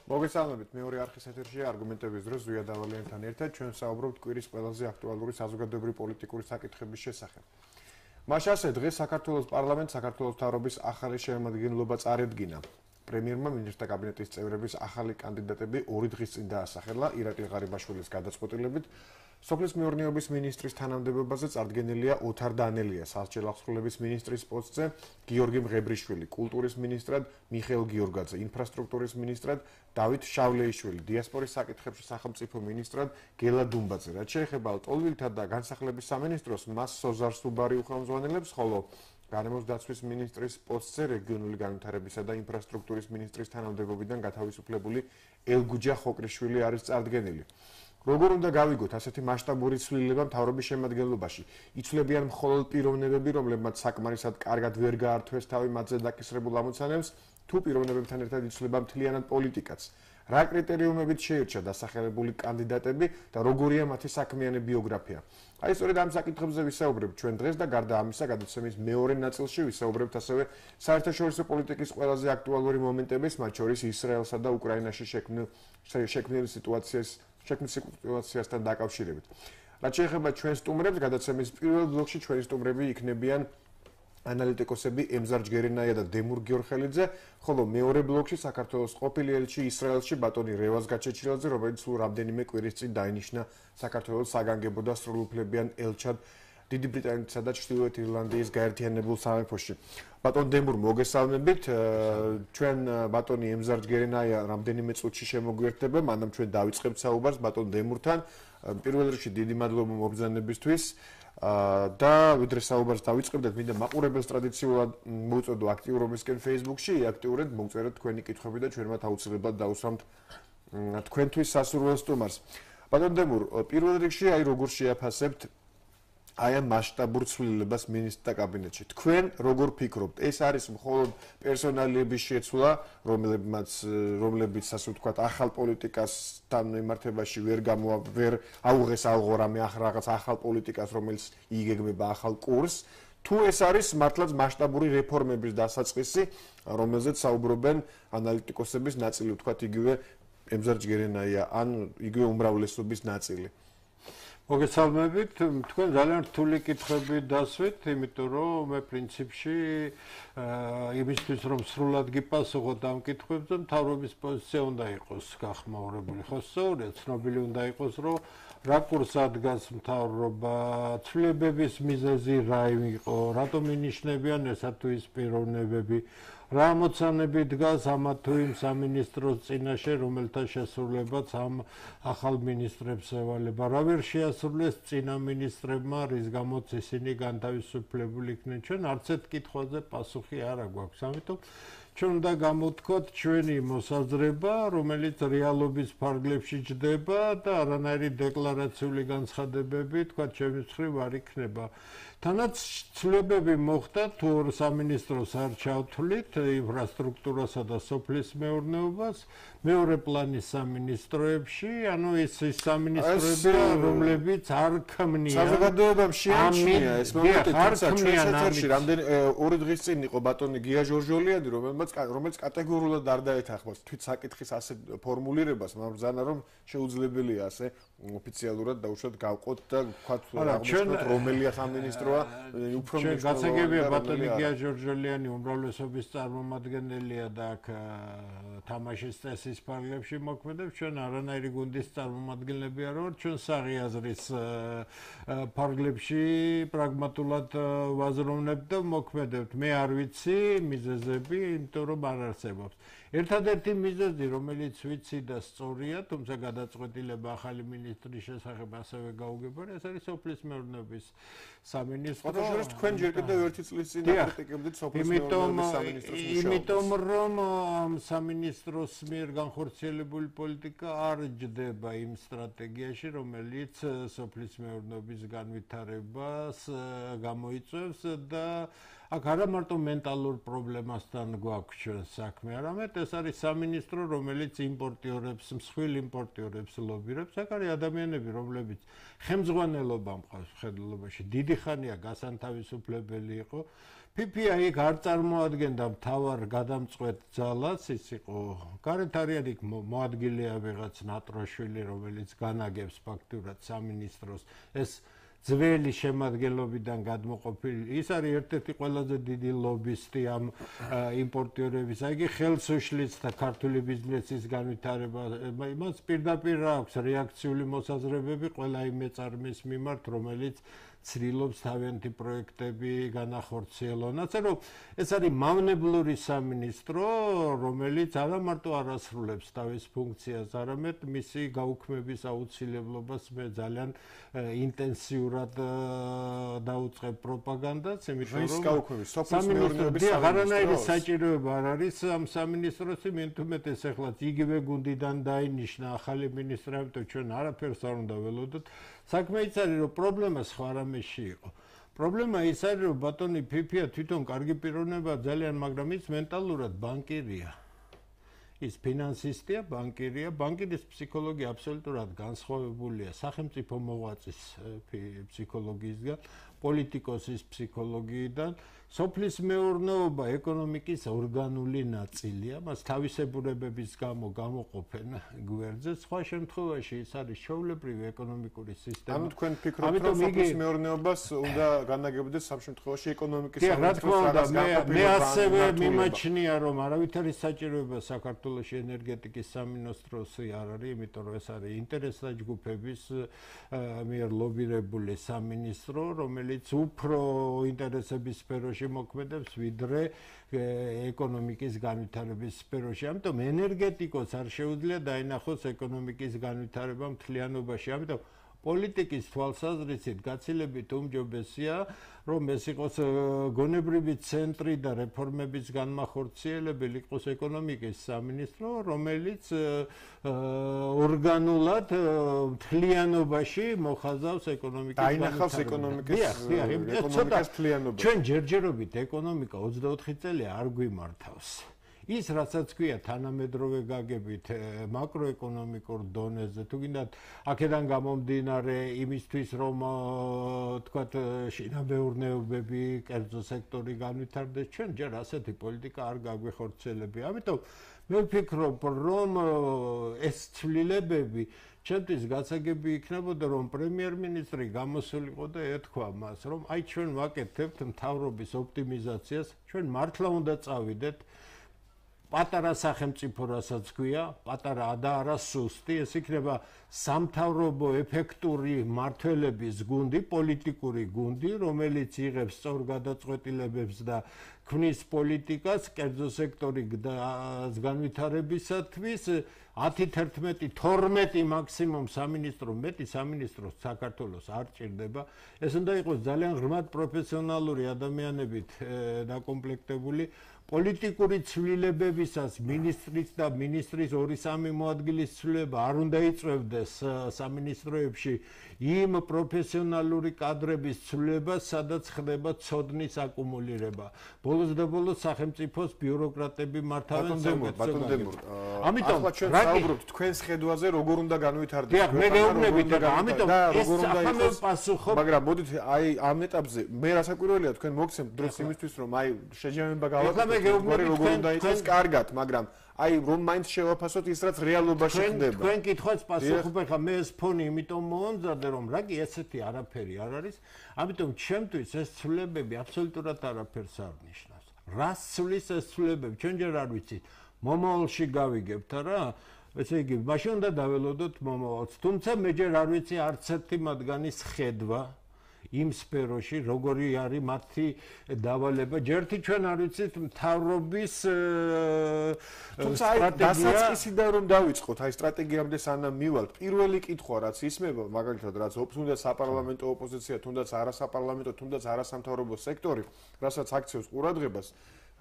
მოგესალმებით მეორე არხის ეთერშია არგუმენტების დრო ზვია დავალიანთან ერთად ჩვენ საუბრობთ კვირის ყველაზე აქტუალური საზოგადოებრივი პოლიტიკური საკითხების შესახებ. მაშასე დღეს საქართველოს პარლამენტს საქართველოს მთავრობის ახალი შემადგენლობა წარედგინა. პრემიერმა მინისტრთა კაბინეტის წევრების ახალი კანდიდატები 2 დღის წინ დაასახელა ირაკლი ღარიბაშვილის გადაწყვეტილებით. სოფლის მეურნეობის მინისტრის თანამდებობაზე წარდგენილია ოთარ დანელია, სასჯელ აღსრულების მინისტრის პოსტზე გიორგი მღებრიშვილი, კულტურის მინისტრად მიხეილ გიორგაძე, ინფრასტრუქტურის მინისტრად დავით შავლეიშვილი, დიასპორის საკითხებში სახელმწიფო მინისტრად გელა დუმბაძე. რაც შეეხება ლტოლვილთა და განსახლების სამინისტროს, მას სოზარ სუბარი უხელმძღვანელებს, ხოლო გარემოს დაცვის მინისტრის პოსტზე რეგიონული განვითარებისა და ინფრასტრუქტურის მინისტრის თანამდებობიდან გათავისუფლებული ელგუჯა ხოკრიშვილი არის წარდგენილი. როგორ უნდა გავიგოთ ასეთი მასშტაბური ცვლილება მთავრობის შემადგენლობაში? იცვლებიან მხოლოდ პიროვნებები, რომლებმაც საკმარისად კარგად ვერ გაართვეს თავი მათზე დაკისრებულ ამოცანებს, თუ პიროვნებებთან ერთად იცვლება მთლიანად პოლიტიკაც? რა კრიტერიუმებით შეირჩა დასახელებული კანდიდატები და როგორია მათი საქმიანი ბიოგრაფია? აი სწორედ ამ საკითხებზე ვისაუბრებთ ჩვენ დღეს და გარდა ამისა, გადაცემის მეორე ნაწილში ვისაუბრებთ ასევე საერთაშორისო პოლიტიკის ყველაზე აქტუალური მომენტების, მათ შორის ისრაელსა და უკრაინაში შექმნილი სიტუაციასთან დაკავშირებით. რაც შეეხება ჩვენ სტუმრებს, გადაცემის პირველ ბლოკში ჩვენი სტუმრები იქნებიან ანალიტიკოსები ემზარ ჯგერინაია და დემურ გიორხელიძე, ხოლო მეორე ბლოკში საქართველოს ყოფილი ელჩი ისრაელში ბატონი რევაზ გაჩეჩილაძე, რომელიც სულ რამდენიმე კვირის წინ დაინიშნა საქართველოს საგანგებო და სრულუფლებიან ელჩად დიდი ბრიტანეთსა და ჩრდილოეთ ირლანდიის გაერთიანებულ სამეფოში. ბატონ დემურ, მოგესალმებით. ჩვენ ბატონი ემზარ ჯგერინაია რამდენიმე წუთში შემოგვიერთდება, მანამ ჩვენ დავიწყებთ საუბარს ბატონ დემურთან. პირველ რიგში დიდი მადლობა მობრძანებისთვის. და ვიდრე საუბარს დავიწყებდეთ, მინდა მაყურებელს ტრადიციულად მოუწოდო აქტიურობისკენ Facebook-ში, აქტიურად მოგწერეთ თქვენი კითხვები და ჩვენ მათ აუცილებლად დავუსვამთ თქვენთვის სასურველ სტუმარს. ბატონ დემურ, პირველ რიგში აი როგორ შეაფასებთ აი ამ მასშტაბურ ცვლილებას მინისტრთა კაბინეტში? თქვენ როგორ ფიქრობთ? ეს არის მხოლოდ პერსონალიების შეცვლა, რომლებიც ასე ვთქვათ, ახალ პოლიტიკასთან მიმართებაში ვერ აუღეს ალღო რამე რაღაც ახალ პოლიტიკას, რომელიც იგეგმება ახალ კურსს, თუ ეს არის მართლაც მასშტაბური რეფორმების დასაწყისი, რომელზეც საუბრობენ ანალიტიკოსების ნაწილი, ვთქვათ, იგივე ემზარ ჯგერინაია, ან იგივე უმრავლესობის ნაწილი? მოგესალმებით, თქვენ ძალიან რთული კითხვები დასვით, იმიტომ რომ მე პრინციპში იმისთვის რომ სრულად გიპასუხოთ ამ კითხვებზე, მთავრობის პოზიცია უნდა იყოს გახმაურებული. ხო, სწორია, ცნობილი უნდა იყოს, რომ რა კურსს ადგას მთავრობა, ცვლილებების მიზეზი რა იყო, რატომ ინიშნებიან ესა თუ ის პიროვნებები, რა ამოცანები დგას ამა თუ იმ სამინისტროს წინაშე, რომელთა შესრულებაც ამ ახალ მინისტრებს ევალება. რა ვერ შეასრულეს წინა მინისტრებმა, რის გამოც ისინი განთავისუფლებული იქნენ. ჩვენ არც ერთ კითხვაზე პასუხი არ აგვაქვს. ამიტომ ჩვენ უნდა გამოვთქვათ ჩვენი მოსაზრება, რომელიც რეალობის ფარგლებში ჯდება და არანაირი დეკლარაციული განცხადებები, თქვა ჩემი მხრივ არ იქნება. თანაც ცვლილებები მოხდა თუ ორ სამინისტროს არ ჩავთვლით, ინფრასტრუქტურასა და სოფლის მეურნეობას, მეორე პლანის სამინისტროებში, ანუ ის სამინისტროებია, რომლებიც არ ქმნიან. საზოგადოებამ შეამჩნია ეს მომენტი, თუმცა ჩვენს ეთერში ორი დღის წინ იყო ბატონი გია ჟორჟოლიანი, რომელიც კატეგორიულად არ დაეთანხმებს თვით საკითხის ასე ფორმულირებას, მაგრამ ზანა რომ შეუძლებელია ასე ოფიციალურად დაუშვათ გავყოთ და ვთქვათ აღმოჩნდეთ რომელია სამინისტროა უფრო მნიშვნელოვანია. გასაგებია ბატონი გია ჟორჟოლიანი უმრავლესობის წარმომადგენელია და აქ თამაშის წესის ფარგლებში მოქმედებს. ჩვენ არანაირი გუნდის წარმომადგენლები არ ვართ, ჩვენ საღიაზრის ფარგლებში პრაგმატულად ვაზროვნებთ და მოქმედებთ. მე არ ვიცი მიზეზები, იმიტომ რომ არ არსებობს. ერთადერთი მიზეზი, რომელიც ვიცი და სწორია, თუმცა გადაწყვეტილება ახალი მინისტრის შესახებ ასევე გაუგებარი, ეს არის სოფლის მეურნეობის სამინისტრო. ოღონდ თქვენ ჯერ კიდევ ერთი წლის წინ აკრიტიკებდით სოფლის მეურნეობის სამინისტროს მუშაობას. იმიტომ რომ სამინისტროს მიერ განხორციელებული პოლიტიკა არ ჯდება იმ სტრატეგიაში, რომელიც სოფლის მეურნეობის განვითარებას გამოიწვევს და აქ არა მარტო მენტალურ პრობლემასთან გვაქვს ჩვენ საქმე, არამედ ეს არის სამინისტრო, რომელიც იმპორტიორებს, მსხვილ იმპორტიორებს ლობირებს. აქ არის ადამიანები, რომლებიც ხელმძღვანელობა მყავს მხედველობაში, დიდი დიდი ხანია გასანთავისუფლებელი იყო. PPI იქ არ წარმოადგენდა მთავარ გადამწყვეტ ძალას, ის იყო გარეთ არიან იქ მოადგილეა ვიღაც ნატროშვილი, რომელიც განაგებს ფაქტურად სამინისტროს. ეს ძველი შემადგენლობიდან გადმოყოფილი ის არის ერთ-ერთი ყველაზე დიდი ლობისტი ამ იმპორტიორების. აი იგი ხელს უშლის და ქართული ბიზნესის განვითარება. იმას პირდაპირ აქვს რეაქციული მოსაზრებები ყველა იმ მეწარმის მიმართ, რომელიც ცდილობს თავიანთი პროექტები განახორციელონ. ასე რომ ეს არის მავნებლური სამინისტრო, რომელიც არა მარტო არ ასრულებს თავის ფუნქციას, არამედ მისი გაუქმების აუცილებლობას მე ძალიან ინტენსიურად დაუწყებ პროპაგანდას, იმიტომ რომ გაუქმების სოფლის მეურნეობის არანაირი საჭიროება არ არის ამ სამინისტროს, იმიტომ უმეტეს ეხლა იგივე გუნდიდან დაინიშნა ახალი მინისტრი, ამიტომ ჩვენ არაფერს არ უნდა ველოდოთ. საქმე ის არის, რომ პრობლემა სხვა რამეში იყო. პრობლემა ის არის, რომ ბატონი ფიფია თვითონ კარგი პიროვნება ძალიან, მაგრამ ის მენტალურად ბანკირია. ის ფინანსისტია, ბანკირია, ბანკირის ფსიქოლოგია აბსოლუტურად განსხვავებულია სახელმწიფო მოღვაწის ფსიქოლოგიისგან, პოლიტიკოსის ფსიქოლოგიიდან. სოფლის მეურნეობა ეკონომიკის ორგანული ნაწილია, მას თავისებურებების გამო გამოყოფენ გვერდზე. სხვა შემთხვევაში ის არის ჩვეულებრივი ეკონომიკური სისტემა. ანუ თქვენ ფიქრობთ, რომ სოფლის მეურნეობას უნდა განაგებდეს სამ შემთხვევაში ეკონომიკის სამინისტროს მე ასევე მიმაჩნია, რომ არავითარი საჭიროება საქართველოში ენერგეტიკის სამინისტროსი არ არის, იმიტომ რომ ეს არის ინტერესთა ჯგუფების მიერ ლობირებული სამინისტრო, რომელიც უფრო ინტერესების სფეროში მოქმედებს ვიდრე ეკონომიკის განვითარების სფეროში. ამიტომ ენერგეტიკოს არ შეუძლია დაინახოს ეკონომიკის განვითარება მთლიანობაში. ამიტომ პოლიტიკის თვალსაზრისით გაცილებით უმჯობესია, რომ ეს იყოს გონებრივი ცენტრი და რეფორმების განმახორციელებელი იყოს ეკონომიკის სამინისტრო, რომელიც ორგანულად მთლიანობაში მოხაზავს ეკონომიკის განვითარებას. დაინახავს ეკონომიკის მთლიანობას. ჩვენ ჯერჯერობით ეკონომიკა 24 წელი არ გვიმართავს. ის რასაც ქვია თანამედროვე გაგებით მაკროეკონომიკურ დონეზე, თუ გინდათ აქედან გამომდინარე იმისთვის, რომ თქვათ შინამეურნეობები, კერძო სექტორი განვითარდეს, ჩვენ ჯერ ასეთი პოლიტიკა არ გაგვეხორციელებია. ამიტომ მე ვფიქრობ, რომ ეს ცვლილებები ჩემთვის გასაგები იქნებოდა, რომ პრემიერ-მინისტრი გამოსულიყო და ეთქვა მას, რომ აი ჩვენ ვაკეთებთ მთავრობის ოპტიმიზაციას, ჩვენ მართლა უნდა წავიდეთ პატარა სახელმწიფო რასაც ქვია, პატარა და არა სუსტი, ეს იქნება სამთავრობო ეფექტური მმართველების გუნდი, პოლიტიკური გუნდი, რომელიც იღებს სწორ გადაწყვეტილებებს და ქმნის პოლიტიკას კერძო სექტორის განვითარებისათვის 10-11-12 მაქსიმუმ სამინისტრო, მეტი სამინისტროს საქართველოს არ ჭირდება. ეს უნდა იყოს ძალიან ღრმად პროფესიონალური ადამიანებით დაკომპლექტებული. პოლიტიკური ცვლილებებისას მინისტრის და მინისტრის 2-3 მოადგილის ცვლილება არ უნდა იწვევდეს სამინისტროებში იმ პროფესიონალური კადრების ცვლილება, სადაც ხდება ცოდნის აკუმულირება. ბოლოს და ბოლოს სახელმწიფოს ბიუროკრატები მართავენ საკუთრებას. ამიტომ საუბრობთ თქვენს ხედვაზე, როგორ უნდა განვითარდეს. მე გეუბნებით, ამიტომ ეს ახალ პასუხობ, მაგრამ მოდით აი ამ ეტაპზე მე რასაკვირველია თქვენ მოგცემთ დროს იმისთვის, რომ აი შეჯამება გავაკეთოთ. როგორ უნდა იყოს კარგად, მაგრამ აი რომ მაინც შევაფასოთ ის რაც რეალობაში ხდება. თქვენ კითხვას პასუხობ, ხა მე ეს ფონი იმიტომ მომზადე, რომ რაგი ესეთი არაფერი არ არის, ამიტომ ჩემთვის ეს ცვლილებები აბსოლუტურად არაფერს არ ნიშნავს. რას ცვლის ეს ცვლილებები? ჩვენ ჯერ არ ვიცით. მომავალში გავიგებთ რა? ესე იგი, მაშინ უნდა დაველოდოთ მომავალს. თუმცა მე ჯერ არ ვიცი არც ერთი მათგანის ხედვა იმ სფეროში, როგორი არის მათი დავალება. ჯერთი ჩვენ არ ვიცით მთავრობის თუმცა აი დასაწყისიდან რომ დავიწყოთ, აი სტრატეგიამდე სანამ მივალთ, პირველი კითხვა რაც ისმება, მაგალითად, რაც თუნდაც საპარლამენტო ოპოზიცია, თუნდაც არასაპარლამენტო, თუნდაც არასამთავრობო სექტორი, რასაც აქცევს ყურადღებას,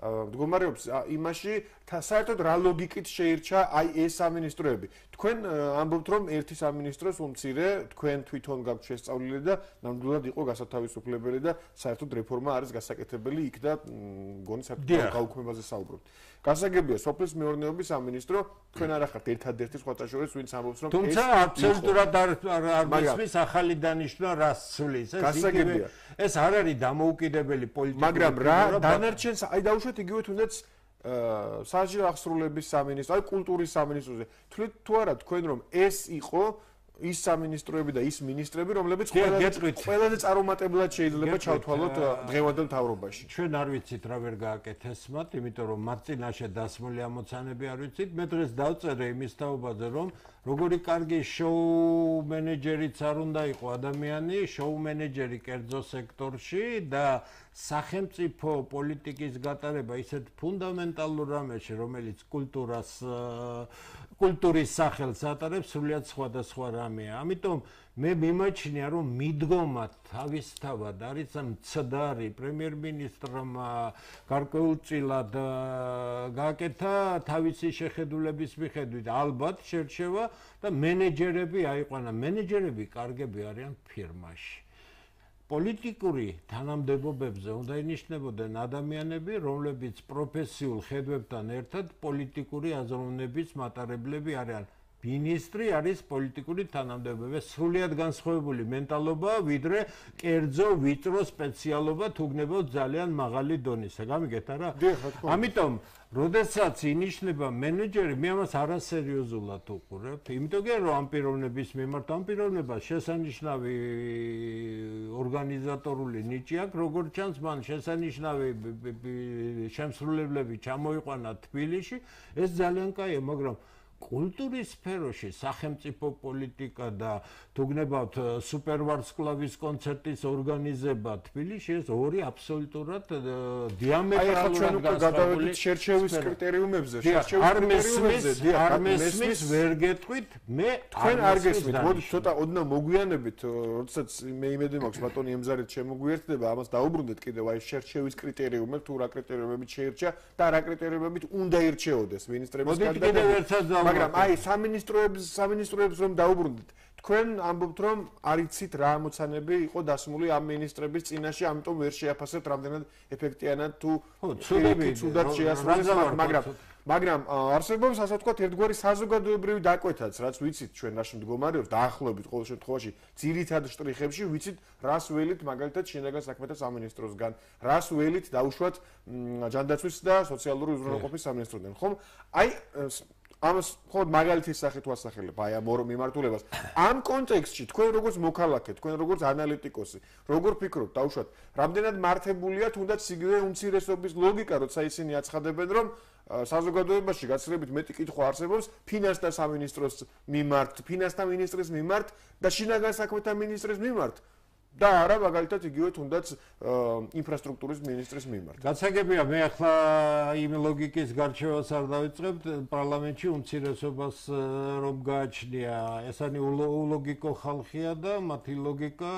მდგომარეობს იმაში, საერთოდ რა ლოგიკით შეირჩა აი ეს სამინისტროები. თქვენ ამბობთ, რომ ერთი სამინისტროს უმცირე თქვენ თვითონ გაქვთ შესწავლილი და ნამდვილად იყო გასათავისუფლებელი და საერთოდ რეფორმა არის გასაკეთებელი იქ და მგონი საერთოდ გაუქმებაზე საუბრობთ. გასაგებია, სოფლის მეურნეობის სამინისტრო თქვენ არ ახართ ერთადერთი სხვათა შორის, ვინც ამბობს, რომ თუმცა აბსოლუტურად არ მისმის ახალი დანიშვნა რას ცვლის. ეს არ არის დამოუკიდებელი პოლიტიკური. მაგრამ რა დანარჩენს, აი დაუშვათ იგივე თუნდაც საჯარო აღსრულების სამინისტრო, აი კულტურის სამინისტროზე. თვლით თუ არა თქვენ რომ ეს იყო ის სამინისტროები და ის მინისტრები, რომლებიც ყველაზე წარუმატებლად შეიძლება ჩავთვალოთ დღევანდელ მთავრობაში. ჩვენ არ ვიცით რა ვერ გააკეთეს მათ, იმიტომ რომ მათ წინაშე დასმული ამოცანები არ ვიცით. მე დღეს დავწერე იმის თაობაზე, რომ როგორი კარგი შოუ მენეჯერიც არ უნდა იყო ადამიანი, შოუ მენეჯერი კერძო სექტორში და სახელმწიფო პოლიტიკის გატარება ისეთ ფუნდამენტალურ რამეში, რომელიც კულტურის სახელს ატარებს, სრულიად სხვადასხვა რამეა. ამიტომ მე მიმაჩნია, რომ მიდგომად თავისთავად არის მცდარი პრემიერ-მინისტრმა გარკვეულწილად გააკეთა თავისი შეხედულების მიხედვით. ალბათ შერჩევა და მენეჯერები აიყვანა. მენეჯერები კარგები არიან ფირმაში. პოლიტიკური თანამდებობებზე უნდა ინიშნებოდნენ ადამიანები, რომლებიც პროფესიულ ხედვებთან ერთად პოლიტიკური აზროვნების მატარებლები არიან. მინისტრი არის პოლიტიკური თანამდებობები, სრულიად განსხვავებული მენტალობა, ვიდრე კერძო ვიწრო სპეციალობა თუ გნებავთ ძალიან მაღალი დონისა. გამიგეთ არა? ამიტომ როდესაც ინიშნება მენეჯერი, მე ამას არასერიოზულად უყურებ, იმიტომ რომ ამ პიროვნების მიმართ ამ პიროვნებას შესანიშნავი ორგანიზატორული ნიჭი აქვს, როგორც ჩანს, მან შესანიშნავი შემსრულებლები ჩამოიყვანა თბილისში, ეს ძალიან კაია, მაგრამ კულტურის სფეროში სახელმწიფო პოლიტიკა და თუ გნებავთ სუპერვარსკვლავის კონცერტის ორგანიზება თბილისში ეს ორი აბსოლუტურად დიამეტრალურად განსხვავებული შერჩევის კრიტერიუმებზე არ მესმის ვერ გეტყვით მე თქვენ არ გესმით მოდით ცოტა ოდნავ მოგვიანებით როდესაც მე იმედი მაქვს ბატონი ემზარეთ შემოგვიერთდება ამას დაუბრუნდეთ კიდევ აი შერჩევის კრიტერიუმებს თუ რა კრიტერიუმებით შეირჩა და რა კრიტერიუმებით უნდა ირჩეოდეს მინისტრების კანდიდატები მაგრამ აი სამინისტროებს რომ დაუბრუნდით თქვენ ამბობთ რომ არიცით რა ამოცანები იყო დასმული ამ მინისტრების წინაშე ამიტომ ვერ შეაფასებთ რამდენად ეფექტიანად თუ ცუდად შეასრულეს მაგრამ არსებობს ასე ვთქვათ ერთგვარი საზოგადოებრივი დაკვეთაც რაც ვიცით ჩვენ რაში მდგომარეობს დაახლოებით ყოველ შემთხვევაში ძირითად შტრიხებში ვიცით რას ველით მაგალითად შინაგან საქმეთა სამინისტროსგან რას ველით დაუშვათ ჯანდაცვის და სოციალური უზრუნველყოფის სამინისტროდან ხომ აი ამას ხოდ მაგალითის სახით ვასახელებ აი ამ ორ მიმართულებას ამ კონტექსტში თქვენ როგორც მოქალაქე თქვენ როგორც ანალიტიკოსი როგორ ფიქრობთ დაუშვათ რამდენად მართებულია თუნდაც იგივე უმცირესობის ლოგიკა როცა ისინი აცხადებენ რომ საზოგადოებაში გაცილებით მეტი კითხვა არსებობს ფინანსთა სამინისტროს მიმართ ფინანსთა მინისტრის მიმართ და შინაგან საქმეთა მინისტრის მიმართ და არა მაგალითად იგივე თუნდაც ინფრასტრუქტურის მინისტრის მიმართ. გასაგებია მე ახლა იმ ლოგიკის გარჩევას არ დავიწყებ პარლამენტში უმცირესობას რომ გააჩნია ესენი ულოგიკო ხალხია და მათი ლოგიკა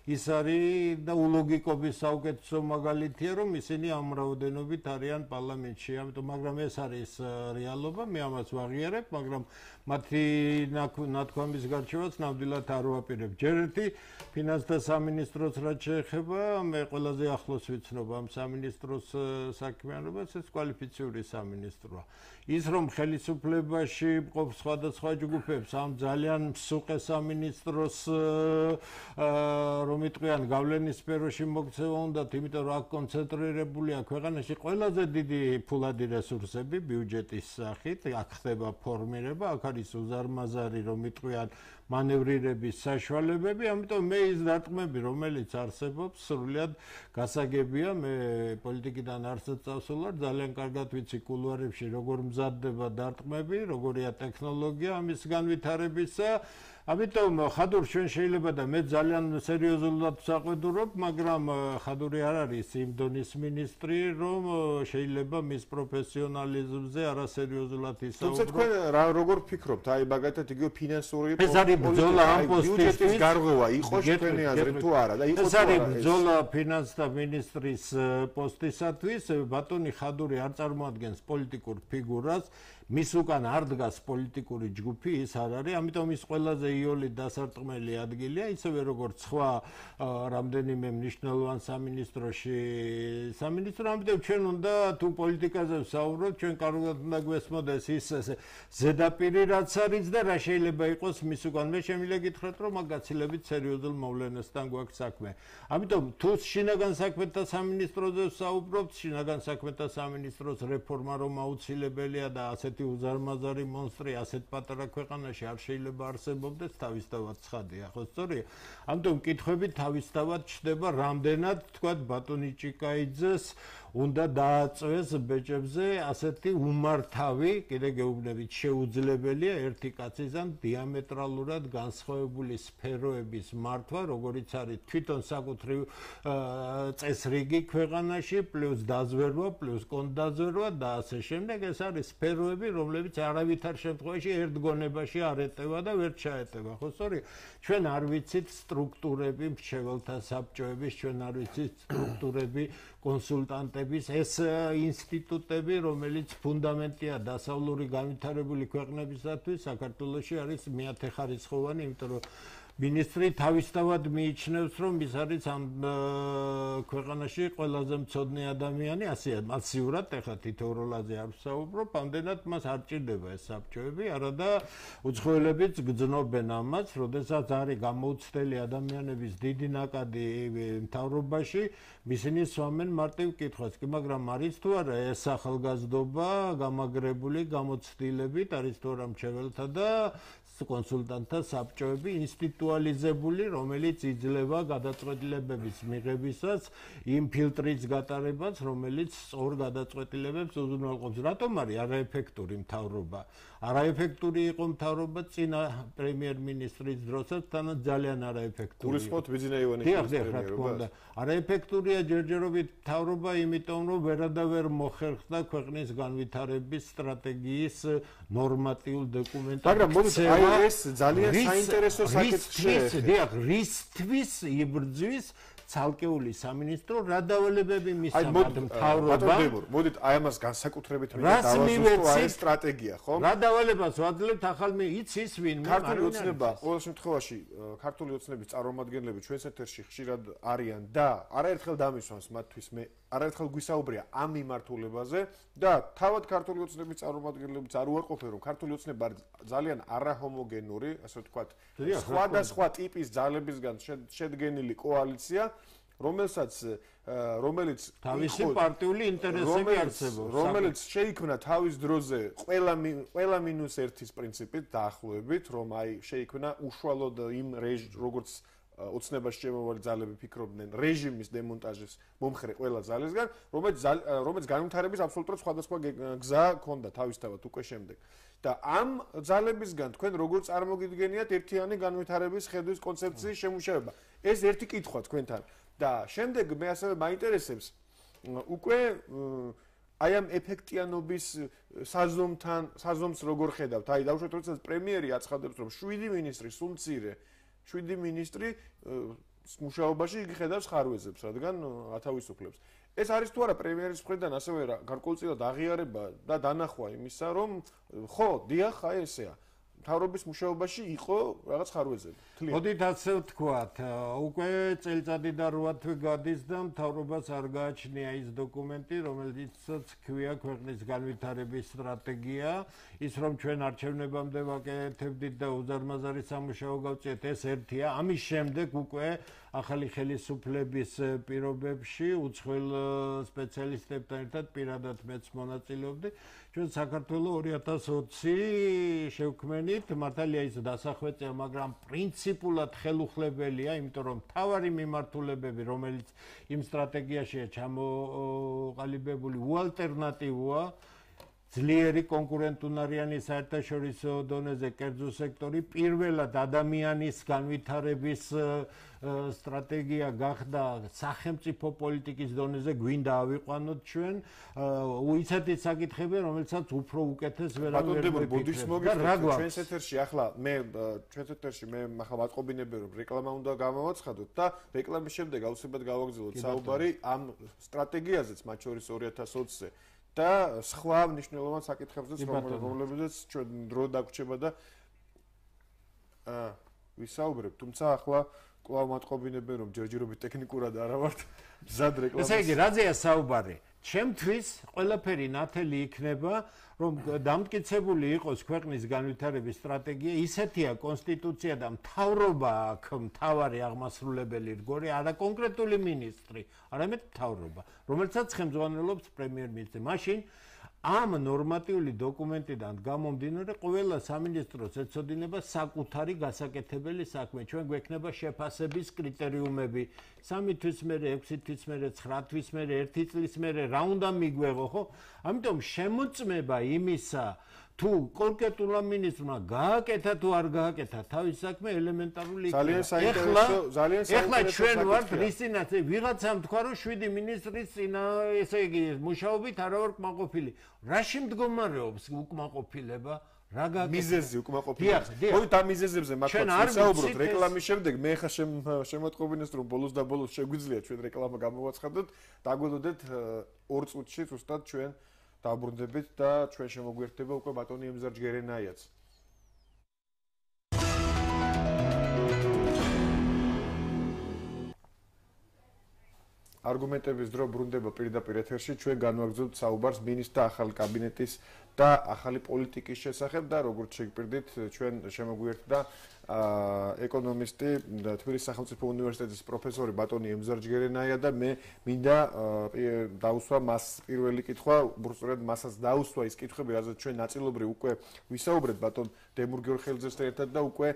ის არის და ულოგიკობის საუკეთესო მაგალითია რომ ისინი ამ რაოდენობით არიან პარლამენტში ამიტომ მაგრამ ეს არის რეალობა მე ამას ვაღიარებ მაგრამ მათი ნათქვამის გარჩევაც ნამდვილად არ ვაპირებ ჯერ ერთი ფინანსთა სამინისტროს რაც შეეხება მე ყველაზე ახლოს ვიცნობ ამ სამინისტროს საქმიანობას ეს კვალიფიციური სამინისტროა ის რომ ხელისუფლებაში მყოფ სხვადასხვა ჯგუფებს ამ ძალიან მსუყე სამინისტროს რომ იტყვიან გავლენის სფეროში მოქცევა უნდათ იმიტომ რომ აქ კონცენტრირებულია ქვეყანაში ყველაზე დიდი ფულადი რესურსები ბიუჯეტის სახით აქ ხდება ფორმირება აქ არის უზარმაზარი რომ იტყვიან მანევრირების საშუალებები ამიტომ მე ის დარტყმები რომელიც არსებობს სრულიად გასაგებია მე პოლიტიკიდან არსად წავსულვარ ძალიან კარგად ვიცი კულუარებში როგორ მზადდება დარტყმები როგორია ტექნოლოგია ამის განვითარებისა ამიტომ ხადურ ჩვენ შეიძლება და მე ძალიან სერიოზულად საყვედურობ, მაგრამ ხადური არ არის იმ დონის მინისტრი, რომ შეიძლება მის პროფესიონალიზმზე არასერიოზულად ისაუბრო. თუმცა თქვენ როგორ ფიქრობთ, აი მაგათად იგივე ფინანსური ეს არის ბრძოლა ამ პოსტისთვის გარღვევა იყოს თქვენი აზრით თუ არა და იყოს ეს არის ბრძოლა ფინანსთა მინისტრის პოსტისათვის, ბატონი ხადური არ წარმოადგენს პოლიტიკურ ფიგურას, მის უკან არ დგას პოლიტიკური ჯგუფი, ის არ არის, ამიტომ ის ყველაზე იოლი დასარტყმელი ადგილია, ისევე როგორც სხვა რამდენიმე მნიშვნელოვან სამინისტროში სამინისტრო, ამიტომ ჩვენ უნდა თუ პოლიტიკაზე ვსაუბრობთ, ჩვენ კარგად უნდა გვესმოდეს ის ზედაპირი რაც არის და რა შეიძლება იყოს მის უკან. მე შემიძლია გითხრათ, რომ მაგ გაცილებით სერიოზულ მოვლენასთან გვაქვს საქმე. ამიტომ თუ შინაგან საქმეთა სამინისტროზე ვსაუბრობთ, შინაგან საქმეთა სამინისტროს რეფორმა რომ აუცილებელია და ასეთი უზარმაზარი მონსტრი ასეთ პატარა ქვეყანაში არ შეიძლება არსებობდეს, თავისთავად ცხადია, ხო სწორია? ამიტომ კითხვები თავისთავად ჩდება, რამდენად თქვათ ბატონი ჭიკაიძეს უნდა დააწვეს ბეჭებზე ასეთი უმართავი, კიდე გეუბნებით, შეუძლებელია ერთი კაცისგან დიამეტრალურად განსხვავებული სფეროების მართვა, როგორიც არის თვითონ საკუთრივ წესრიგი ქვეყანაში, პლუს დაზვერვა, პლუს კონდაზვერვა და ასე შემდეგ. ეს არის სფეროები, რომლებიც არავითარ შემთხვევაში ერთ გონებაში არ ეტევა და ვერ ჩაეტევა, ხო სწორია? ჩვენ არ ვიცით სტრუქტურები, მრჩეველთა საბჭოების, ჩვენ არ ვიცით სტრუქტურები, კონსულტანტების, ეს ინსტიტუტები, რომელიც ფუნდამენტია დასავლური განვითარებული ქვეყნებისათვის, საქართველოში არის მეათეხარისხოვანი, იმიტომ რომ მინისტრი თავისთავად მიიჩნევს, რომ ის არის ამ ქვეყანაში ყველაზე მცოდნე ადამიანი, ასე მასიურად, ეხლა თითოეულ როლაზე არ ვსაუბრობ, ამდენად მას არ ჭირდება ეს საბჭოები, არადა უცხოელებიც გძნობენ ამას, როდესაც არის გამოუცდელი ადამიანების დიდი ნაკადი მთავრობაში, ისინი სვამენ მარტივ კითხვას, კი, მაგრამ არის თუ არა ეს ახალგაზრდობა გამაგრებული, გამოცდილებით, არის თუ არა მრჩეველთა და კონსულტანტთა საბჭოები ინსტიტუალიზებული, რომელიც იძლევა გადაწყვეტილებების მიღებისას იმ ფილტრის გატარებას, რომელიც სწორ გადაწყვეტილებებს უზრუნველყოფს. რატომ არის არაეფექტური მთავრობა? არაეფექტური იყო მთავრობა წინა პრემიერ-მინისტრის დროსაც, თანაც ძალიან არაეფექტური. გულისხმობთ ბიძინა ივანიშვილის პრემიერობას? არაეფექტურია ჯერჯერობით მთავრობა, იმიტომ რომ ვერადავერ მოხერხდა ქვეყნის განვითარების სტრატეგიის ნორმატიულ დოკუმენტებს. მაგრამ მოდით აი ეს ძალიან საინტერესო საკითხია. დიახ, რისთვის იბრძვის ცალკეული სამინისტრო რა დავალებები მისცა მთავრობა? მოდით აი ამას განსაკუთრებით მინდა დავასრულო აი სტრატეგია, ხო? რა დავალებას ვაძლევთ ახალ იცის ვინ? ქართული ოცნება ყოველ შემთხვევაში ქართული ოცნების წარმომადგენლები ჩვენს ეთერში ხშირად არიან და არაერთხელ დამისვამს მათთვის მე არაერთხელ გვისაუბრია ამ მიმართულებაზე და თავად ქართული ოცნების წარმომადგენლებიც არ უარყოფენ რომ ქართული ოცნება არის ძალიან არაჰომოგენური, ასე ვთქვათ, სხვადასხვა ტიპის ძალებისგან შედგენილი კოალიცია, რომელიც თავისი პარტიული ინტერესები არსებობს, რომელიც შეიქმნა თავის დროზე ყველა მინუს ერთის პრინციპით დაახლოებით, რომ აი შეიქმნა უშუალოდ იმ როგორც ოცნებაში შემოვალი ძალები ფიქრობდნენ რეჟიმის დემონტაჟის მომხრე ყველა ძალისგან, რომელიც განვითარების აბსოლუტურად სხვადასხვა გზა ჰქონდა თავისთავად უკვე შემდეგ. და ამ ძალებისგან თქვენ როგორ წარმოგიდგენიათ ერთიანი განვითარების ხედვის კონცეფციის შემუშავება? ეს ერთი კითხვა თქვენთან. და შემდეგ მე ასევე მაინტერესებს უკვე აი ამ ეფექტიანობის საზომს როგორ ხედავთ? აი დავუშვათ, როდესაც პრემიერი აცხადებს, რომ 7 მინისტრი სულ მცირე 7 მინისტრი მუშაობაში ხედავს ხარვეზებს, რადგან ათავისუფლებს. ეს არის თუ არა პრემიერის მხრიდან ასევე გარკვეულწილად აღიარება და დანახვა იმისა, რომ ხო, დიახ, აი ესეა. მთავრობის მუშაობაში იყო რაღაც ხარვეზები. მოდით ასე ვთქვათ, უკვე წელიწადი და 8 თვე გადის და მთავრობას არ გააჩნია ის დოკუმენტი, რომელიცაც ქვია ქვეყნის განვითარების სტრატეგია, ის რომ ჩვენ არჩევნებამდე ვაკეთებდით და უზარმაზარი სამუშაო გავწიეთ, ეს ერთია. ამის შემდეგ უკვე ახალი ხელისუფლების პირობებში უცხოელ სპეციალისტებთან ერთად პირადად მეც მონაწილეობდი. ჩვენ საქართველოს 2020 შევქმნით, მართალია ის დასახვეწია, მაგრამ პრინციპულად ხელუხლებელია, იმიტომ რომ მთავარი მიმართულებები, რომელიც იმ სტრატეგიაშია ჩამოყალიბებული, უალტერნატივოა, ძლიერი კონკურენტუნარიანი საერთაშორისო დონეზე კერძო სექტორი პირველად ადამიანის განვითარების სტრატეგია გახდა სახელმწიფო პოლიტიკის დონეზე გვინდა ავიყვანოთ ჩვენ უიცადი საკითხები რომელსაც უფრო უკეთეს ვერავინ ვერ მოიფიქრებს ჩვენს ეთერში ახლა მე ჩვენს ეთერში მე ახლა ვაწყობინები რომ რეკლამა უნდა გამოვაცხადოთ და რეკლამის შემდეგ აუცილებლად გავაგზავნოთ საუბარი ამ სტრატეგიაზეც მათ შორის 2020-ზე და სხვა მნიშვნელოვან საკითხებზეც რომლებზეც ჩვენ დრო დაგვრჩება და ვისაუბრებ თუმცა ახლა კვლავ მათყობინებენ რომ ჯერჯერობით ტექნიკურად არა ვართ მზად რეკლამას ესე იგი რაზეა საუბარი ჩემთვის ყველაფერი ნათელი იქნება რომ დამტკიცებული იყოს ქვეყნის განვითარების სტრატეგია ისეთია კონსტიტუცია და მთავრობა აქ მთავარი აღმასრულებელი რგოლი არა კონკრეტული მინისტრი არამედ მთავრობა რომელსაც ხელმძღვანელობს პრემიერ-მინისტრი მაშინ ამ ნორმატიული დოკუმენტიდან გამომდინარე ყველა სამინისტროს ეცოდინება საკუთარი გასაკეთებელი საქმე ჩვენ გვექნება შეფასების კრიტერიუმები 3 თვის მერე 6 თვის მერე 9 თვის მერე 1 წლის მერე რა უნდა მიგვეღო ხო ამიტომ შემოწმება იმისა თუ კონკრეტულა მინისტრმა გააკეთა თუ არ გააკეთა თავის საქმე ელემენტარული იქნება ეხლა ჩვენ ვართ რისინაც ვიღაცამ თქვა რომ 7 მინისტრის წინა ესე იგი მუშაობით არა ვარ კმაყოფილი რაში მდგომარეობს უკმაყოფილება რა გააკეთა მიზეზი უკმაყოფილება მოით ამ მიზეზებზე მართლა ვისაუბროთ რეკლამის შემდეგ მე ხა შემოტყობინეს რომ ბოლოს და ბოლოს შეგვიძლია ჩვენ რეკლამა გამოვაცხადოთ დაგველოდეთ 2 წუთში ზუსტად ჩვენ დაბრუნდებით და ჩვენ შემოგვერთდება უკვე ბატონი ემზარ ჯგერენაიაც. არგუმენტების დრო ბრუნდება პირდაპირ ეთერში ჩვენ განვაგრძობთ საუბარს მინისტრთა და ახალი კაბინეტის და ახალი პოლიტიკის შესახებ და როგორც შეგპირდით ჩვენ შემოგვერთდა ეკონომისტი თბილისის სახელმწიფო უნივერსიტეტის პროფესორი ბატონი ემზარ ჯგერენაია და მე მინდა დაუსვა მას პირველი კითხვა უბრალოდ მასაც დაუსვა ის კითხვები რაზეც ჩვენ ნაწილობრივ უკვე ვისაუბრეთ ბატონ დემურ გიორხელიძესთან ერთად და უკვე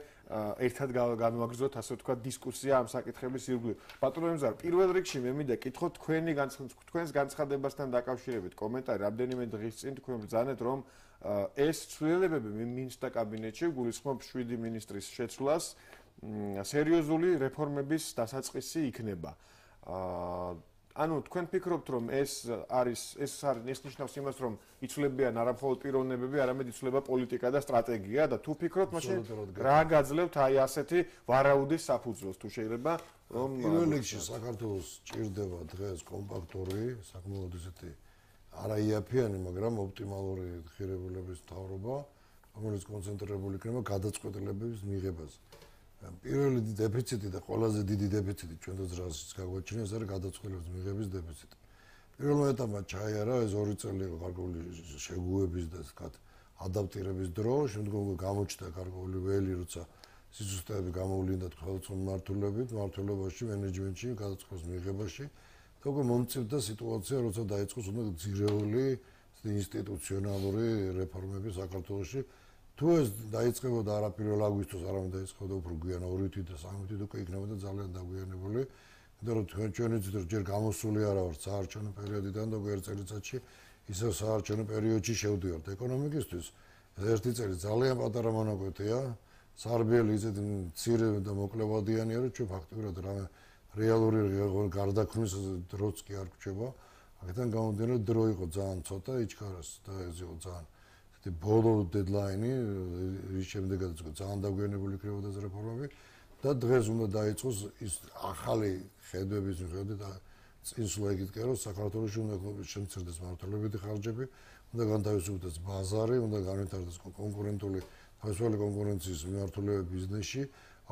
ერთად განვაგრძოთ ასე ვთქვათ დისკუსია ამ საკითხების ირგვლივ ბატონ ემზარ პირველ რიგში მე მინდა კითხოთ თქვენს განცხადებასთან დაკავშირებით კომენტარი რამდენიმე დღის წინ თქვენ ბრძანეთ რომ ეს ცვლილებები მინისტრთა კაბინეტში გულისხმობ 7 მინისტრის შეცვლას სერიოზული რეფორმების დასაწყისი იქნება. ანუ თქვენ ფიქრობთ რომ ეს ნიშნავს იმას რომ იცვლებიან არა მხოლოდ პიროვნებები, არამედ იცვლება პოლიტიკა და სტრატეგია და თუ ფიქრობთ მაშინ რა გაძლევთ აი ასეთი ვარაუდის საფუძველს თუ შეიძლება რომ პირველ რიგში საქართველოს ჭირდება დღეს კომპაქტური საკმაოდ ისეთი არაიაფიანი, მაგრამ ოპტიმალური ღირებულების მთავრობა, რომელიც კონცენტრირებული იქნება გადაწყვეტილებების მიღებაზე. პირველი დეფიციტი და ყველაზე დიდი დეფიციტი ჩვენ დროშის გაგვაჩნია, ეს არის გადაწყვეტილების მიღების დეფიციტი. პირველმა ეტაპმა ჩაიარა ეს 2 წელი გარკვეული შეგუების და თქვათ ადაპტირების დრო, შემდგომ გამოჩნდა გარკვეული ველი, როცა სისტემები გამოვლინდა თქვენ მმართველობაში, მენეჯმენტში, გადაწყვეტილების მიღებაში. და უკვე მომწევდა სიტუაცია, როცა დაიწყო ძირეული ინსტიტუციონალური რეფორმები საქართველოში. თუ ეს დაიწყებოდა არა 1 აგვისტოს, არამედ დაიწყებოდა უფრო გვიან 2 თვით და 3 თვით უკვე იქნებოდა ძალიან დაგვიანებული. იმიტომ რომ ჩვენი ძირ ჯერ გამოსული არა ვარ საარჩევნო პერიოდიდან და უკვე 1 წელიწადში ისევ საარჩევნო პერიოდში შევდივართ ეკონომიკისთვის. ერთი წელი ძალიან პატარა მონაკვეთია, სარბიელი ისეთი მცირე და მოკლევადიანია, რომ ჩვენ ფაქტობრივად რამე რეალური გარდაქმნის დროც კი არ გვჭება. აქედან გამომდინარე დრო იყო ძალიან ცოტა იჩქარას და ეს იყო ძალიან ესეთი ბოლო დედლაინი, რის შემდეგაც იყო ძალიან დაგვიანებული იქნებოდა ეს რეფორმები და დღეს უნდა დაიწყოს ის ახალი ხედვების მიხედვით და წინსვლა იგივე რომ საქართველოში უნდა შემცირდეს მართლებითი ხარჯები, უნდა განთავისუფლდეს ბაზარი, უნდა განვითარდეს კონკურენტული თავისუფალი კონკურენციის მიმართულება ბიზნესში.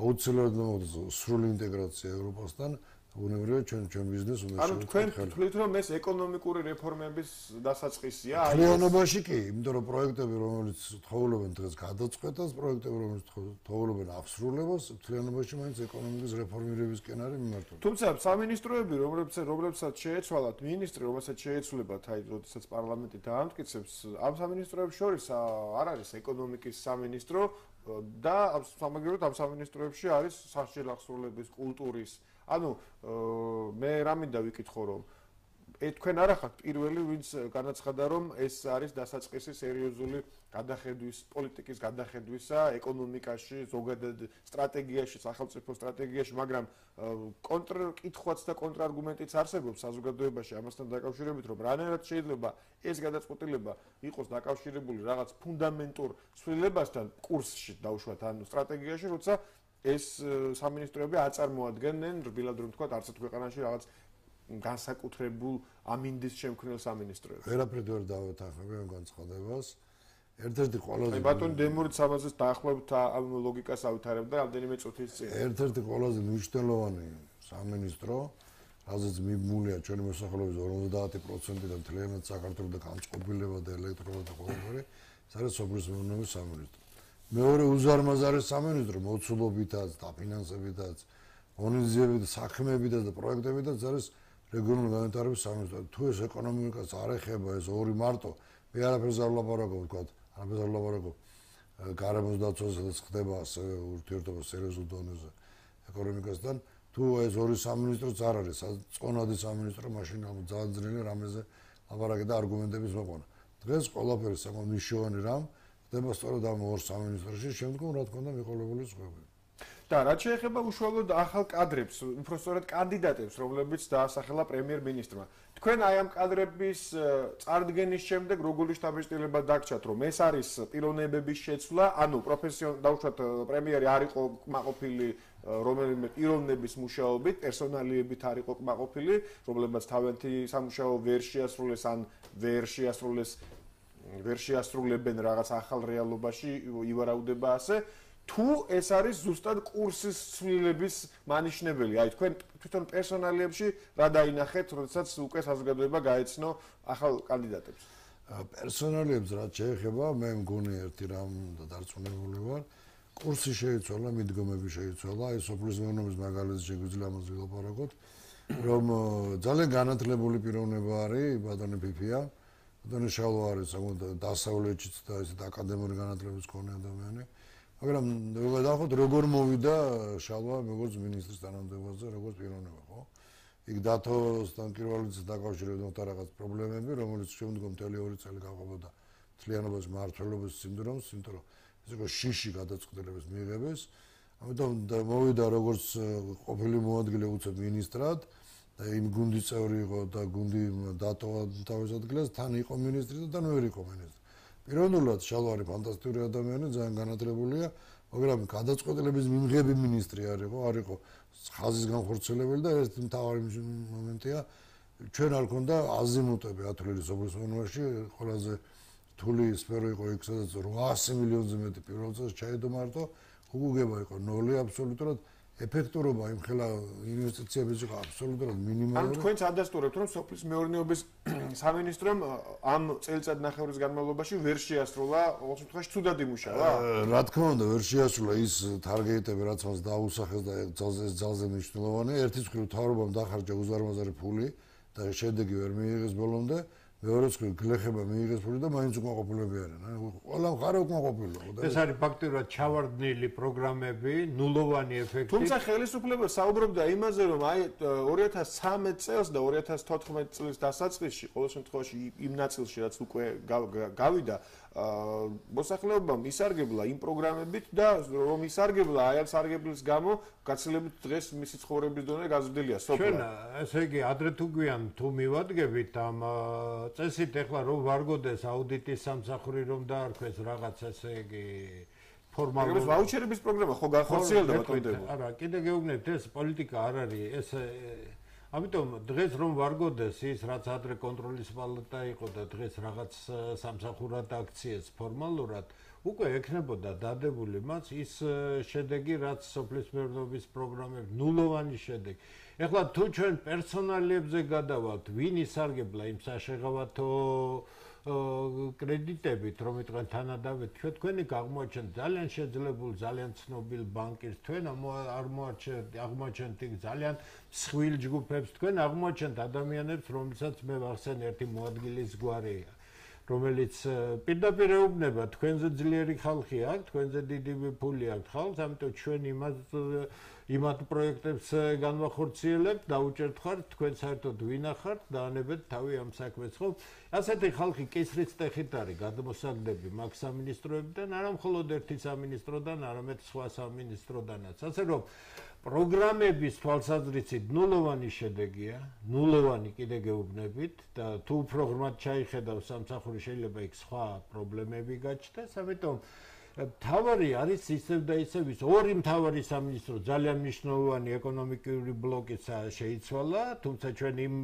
აუცილებლად მოხდეს სრული ინტეგრაცია ევროპასთან, უნებრივია ჩვენ ბიზნესს უნდა შევხვდეთ. ანუ თქვენ თვლით რომ ეს ეკონომიკური რეფორმების დასაწყისია? მთლიანობაში კი, იმიტომ რომ პროექტები რომელიც თხოვლებენ დღეს გადაწყვეტას, პროექტები რომელიც თხოვლებენ აღსრულებას, მთლიანობაში მაინც ეკონომიკის რეფორმირებისკენ არის მიმართული. თუმცა სამინისტროები, რომლებსაც შეეცვალათ მინისტრი, რომელსაც შეეცვლებათ, აი, როდესაც პარლამენტი დაამტკიცებს, ამ სამინისტროებს შორის არ არის ეკონომიკის სამინისტრო და სამაგიეროდ ამ სამინისტროებში არის სასჯელ აღსრულების კულტურის. ანუ მე რა მინდა ვიკითხო რომ თქვენ არ ახართ პირველი, ვინც განაცხადა, რომ ეს არის დასაწყისი სერიოზული გადახედვის, პოლიტიკის გადახედვისა ეკონომიკაში, ზოგადად სტრატეგიაში, სახელმწიფო სტრატეგიაში, მაგრამ კონტრკითხვაც და კონტრარგუმენტიც არსებობს საზოგადოებაში ამასთან დაკავშირებით, რომ რანაირად შეიძლება ეს გადაწყვეტილება იყოს დაკავშირებული რაღაც ფუნდამენტურ ცვლილებასთან კურსში დავუშვათ, ანუ სტრატეგიაში, როცა ეს სამინისტროები აწარმოადგენენ, რბილად რომ თქვა, არცეთ ქვეყანაში რაღაც განსაკუთრებულ ამინდის შემქმნელ სამინისტროებს. ვერაფრით ვერ დავეთანხმები ამ განცხადებას. ერთ-ერთი ყველაზე ბატონ დემურიც ამაზე დაახლოებით ამ ლოგიკას ავითარებდა რამდენიმე წუთის წინ. ერთ-ერთი ყველაზე მნიშვნელოვანი სამინისტრო, რაზეც მიბმულია ჩვენი მოსახლეობის 50% და მთლიანად საქართველოს და განწყობილება და ელექტრონიკა და ყველაფერი, ეს არის სოფლის მეურნეობის სამინისტრო. მეორე უზარმაზარი სამინისტრო მოცულობითაც, დაფინანსებითაც, მონიზებით, საქმეებითაც და პროექტებითაც არის რეგიონული განვითარების სამინისტრო. თუ ეს ეკონომიკას არ ეხება ეს ორი მარტო, მე არაფერს არ ვლაპარაკობ, თქვა, არაფერს არ ვლაპარაკობ. გარემოს დაცვასა და ხდება ასევე ურთიერთობა სერიოზულ დონეზე ეკონომიკასთან. თუ ეს ორი სამინისტროც არ არის, წონადი სამინისტრო, მაშინ ძალიან ძნელი რამეზე ლაპარაკი და არგუმენტების მოყვანა. დღეს ყველაფერი საკმაოდ მნიშვნელოვანი რამ ხდება სწორედ ამ ორ სამინისტროში, შემდგომ რა თქმა უნდა მიყოლებული ზღვები. და რაც შეეხება უშუალოდ ახალ კადრებს, უბრალოდ კანდიდატებს, რომლებიც დაასახელა პრემიერ-მინისტრმა. თქვენ აი ამ კადრების წარდგენის შემდეგ როგორი შთაბეჭდილება დაგჭათ, რომ ეს არის პიროვნებების შეცვლა, ანუ დავუშვათ პრემიერი არ იყო კმაყოფილი რომელიმე პიროვნების მუშაობით, პერსონალიებით არ იყო კმაყოფილი, რომლებიც თავიანთი სამუშაო ვერ შეასრულეს ან ვერ შეასრულებენ რაღაც ახალ რეალობაში, ივარაუდება ასე. თუ ეს არის ზუსტად კურსის ცვლილების მანიშნებელი, აი თქვენ თვითონ პერსონალიებში რა დაინახეთ, როდესაც უკვე საზოგადოება გაეცნო ახალ კანდიდატებს? პერსონალიებს რაც შეეხება, მე მგონი ერთი რამ და დარწმუნებული ვარ, კურსი შეიცვალა, მიდგომები შეიცვალა, აი სოფლის მეურნეობის მაგალითზე შეგვიძლია ამაზე ვილაპარაკოთ, რომ ძალიან განათლებული პიროვნება არის ბატონი ფიფია, ბატონი შალვა არის საკუთარ დასავლეთშიც და ესეთ აკადემიური განათლების მქონე ადამიანი. მაგრამ დავახოთ როგორ მოვიდა შალვა როგორც მინისტრის თანამდებობაზე, როგორც პიროვნება, ხო? იქ დათოსთან კიროვალიძის დაკავშირებით რაღაც პრობლემები, რომელიც შემდგომ მთელი 2 წელი გაყვებოდა მთლიანობის მმართველობის სინდრომს, იმიტომ რომ ეს იყო შიში გადაწყვეტილების მიღების. ამიტომ მოვიდა როგორც ყოფილი მოადგილე უცებ მინისტრად და იმ გუნდის წევრი იყო და გუნდი დატოვა თავის ადგილას, თან იყო მინისტრი და თან ვერ იყო მინისტრი. პიროვნულად შალვა არის ფანტასტიკური ადამიანი, ძალიან განათლებულია, მაგრამ გადაწყვეტილების მიმღები მინისტრი არ იყო ხაზის განხორციელებელი და ერთ მთავარი მომენტია, ჩვენ არ ქონდა აზიმუტები ათვლილი სოფლის მეურნეობაში, ყველაზე რთული სფერო იყო იქ, სადაც 800 მილიონზე მეტი პირველ წელს ჩაედო მარტო, უგუგება იყო 0 აბსოლუტურად. ეფექტურობა იმ ხელა ინვესტიციების იყო აბსოლუტურად მინიმალური. ანუ თქვენც ადასტურებთ, რომ სოფლის მეურნეობის სამინისტრომ ამ წელიწადნახევრის განმავლობაში ვერ შეასრულა, ყოველ შემთხვევაში ცუდად იმუშავა? რა თქმა უნდა, ვერ შეასრულა ის თარგეტები, რაც მას დაუსახეს და ძალზე მნიშვნელოვანია. ერთის მხრივ მთავრობამ დახარჯა უზარმაზარი ფული და შედეგი ვერ მიიღეს ბოლომდე. მეორეც მხრივ გლეხება მიიღეს ფული და მაინც უკმაყოფილები არიან. ყველა მხარე უკმაყოფილოა. ეს არის ფაქტიურად ჩავარდნილი პროგრამები, ნულოვანი ეფექტი. თუმცა ხელისუფლება საუბრობდა იმაზე, რომ აი 2013 წელს და 2014 წლის დასაწყისში, ყოველ შემთხვევაში იმ ნაწილში, რაც უკვე გავიდა, მოსახლეობამ ისარგებლა იმ პროგრამებით და რომ ისარგებლა აი ამ სარგებლის გამო გაცილებით დღეს მისი ცხოვრების დონე გაზრდილია სოფლად. ჩვენ ესე იგი ადრე თუ გვიან თუ მივადგებით ამ წესით ეხლა რომ ვარგოდეს აუდიტის სამსახური რომ დაარქვეს რაღაც ესე იგი ფორმალურად ეს ვაუჩერების პროგრამა ხო განხორციელდა ბატონო? არა, კიდე გეუბნებთ ეს პოლიტიკა არ არის ეს ამიტომ დღეს რომ ვარგოდეს ის რაც ადრე კონტროლის პალატა იყო და დღეს რაღაც სამსახურად აქციეს ფორმალურად უკვე ექნებოდა დადებული მას ის შედეგი რაც სოფლის მეურნეობის პროგრამები ნულოვანი შედეგი. ეხლა თუ ჩვენ პერსონალიებზე გადავალთ, ვინ ისარგებლა იმ საშეღავათო კრედიტებით, რომ იტყვენ თანადავეთ, თქვენი აღმოაჩენთ ძალიან შეძლებულ, ძალიან ცნობილ ბანკირს, თქვენ აღმოაჩენთ ძალიან მსხვილ ჯგუფებს, თქვენ აღმოაჩენთ ადამიანებს, რომელსაც მე ვახსენ ერთი მოადგილის გვარია. რომელიც პირდაპირ ეუბნება თქვენზე ძლიერი ხალხი აქვს, თქვენზე დიდი ფული აქვს ხალხს, ამიტომ ჩვენ იმათ პროექტებს განვახორციელებთ, დაუჭერთ ხართ, თქვენ საერთოდ ვინახართ, დაანებეთ თავი ამ საქმეს, ხო? ასეთი ხალხი კისრით ტეხით არის გადმოსაგდები მაგ სამინისტროებიდან, არა მხოლოდ ერთი სამინისტროდან, არამედ სხვა სამინისტროდანაც. ასე რომ პროგრამების თვალსაზრისით ნულოვანი შედეგია, ნულოვანი კიდე გეუბნებით და თუ უფრო ღრმად ჩაიხედავს სამსახური შეიძლება იქ სხვა პრობლემები გაჩნდეს, ამიტომ მთავარი არის ისევ და ისევ ის ორი მთავარი სამინისტრო ძალიან მნიშვნელოვანი ეკონომიკური ბლოკიც შეიცვალა, თუმცა ჩვენ იმ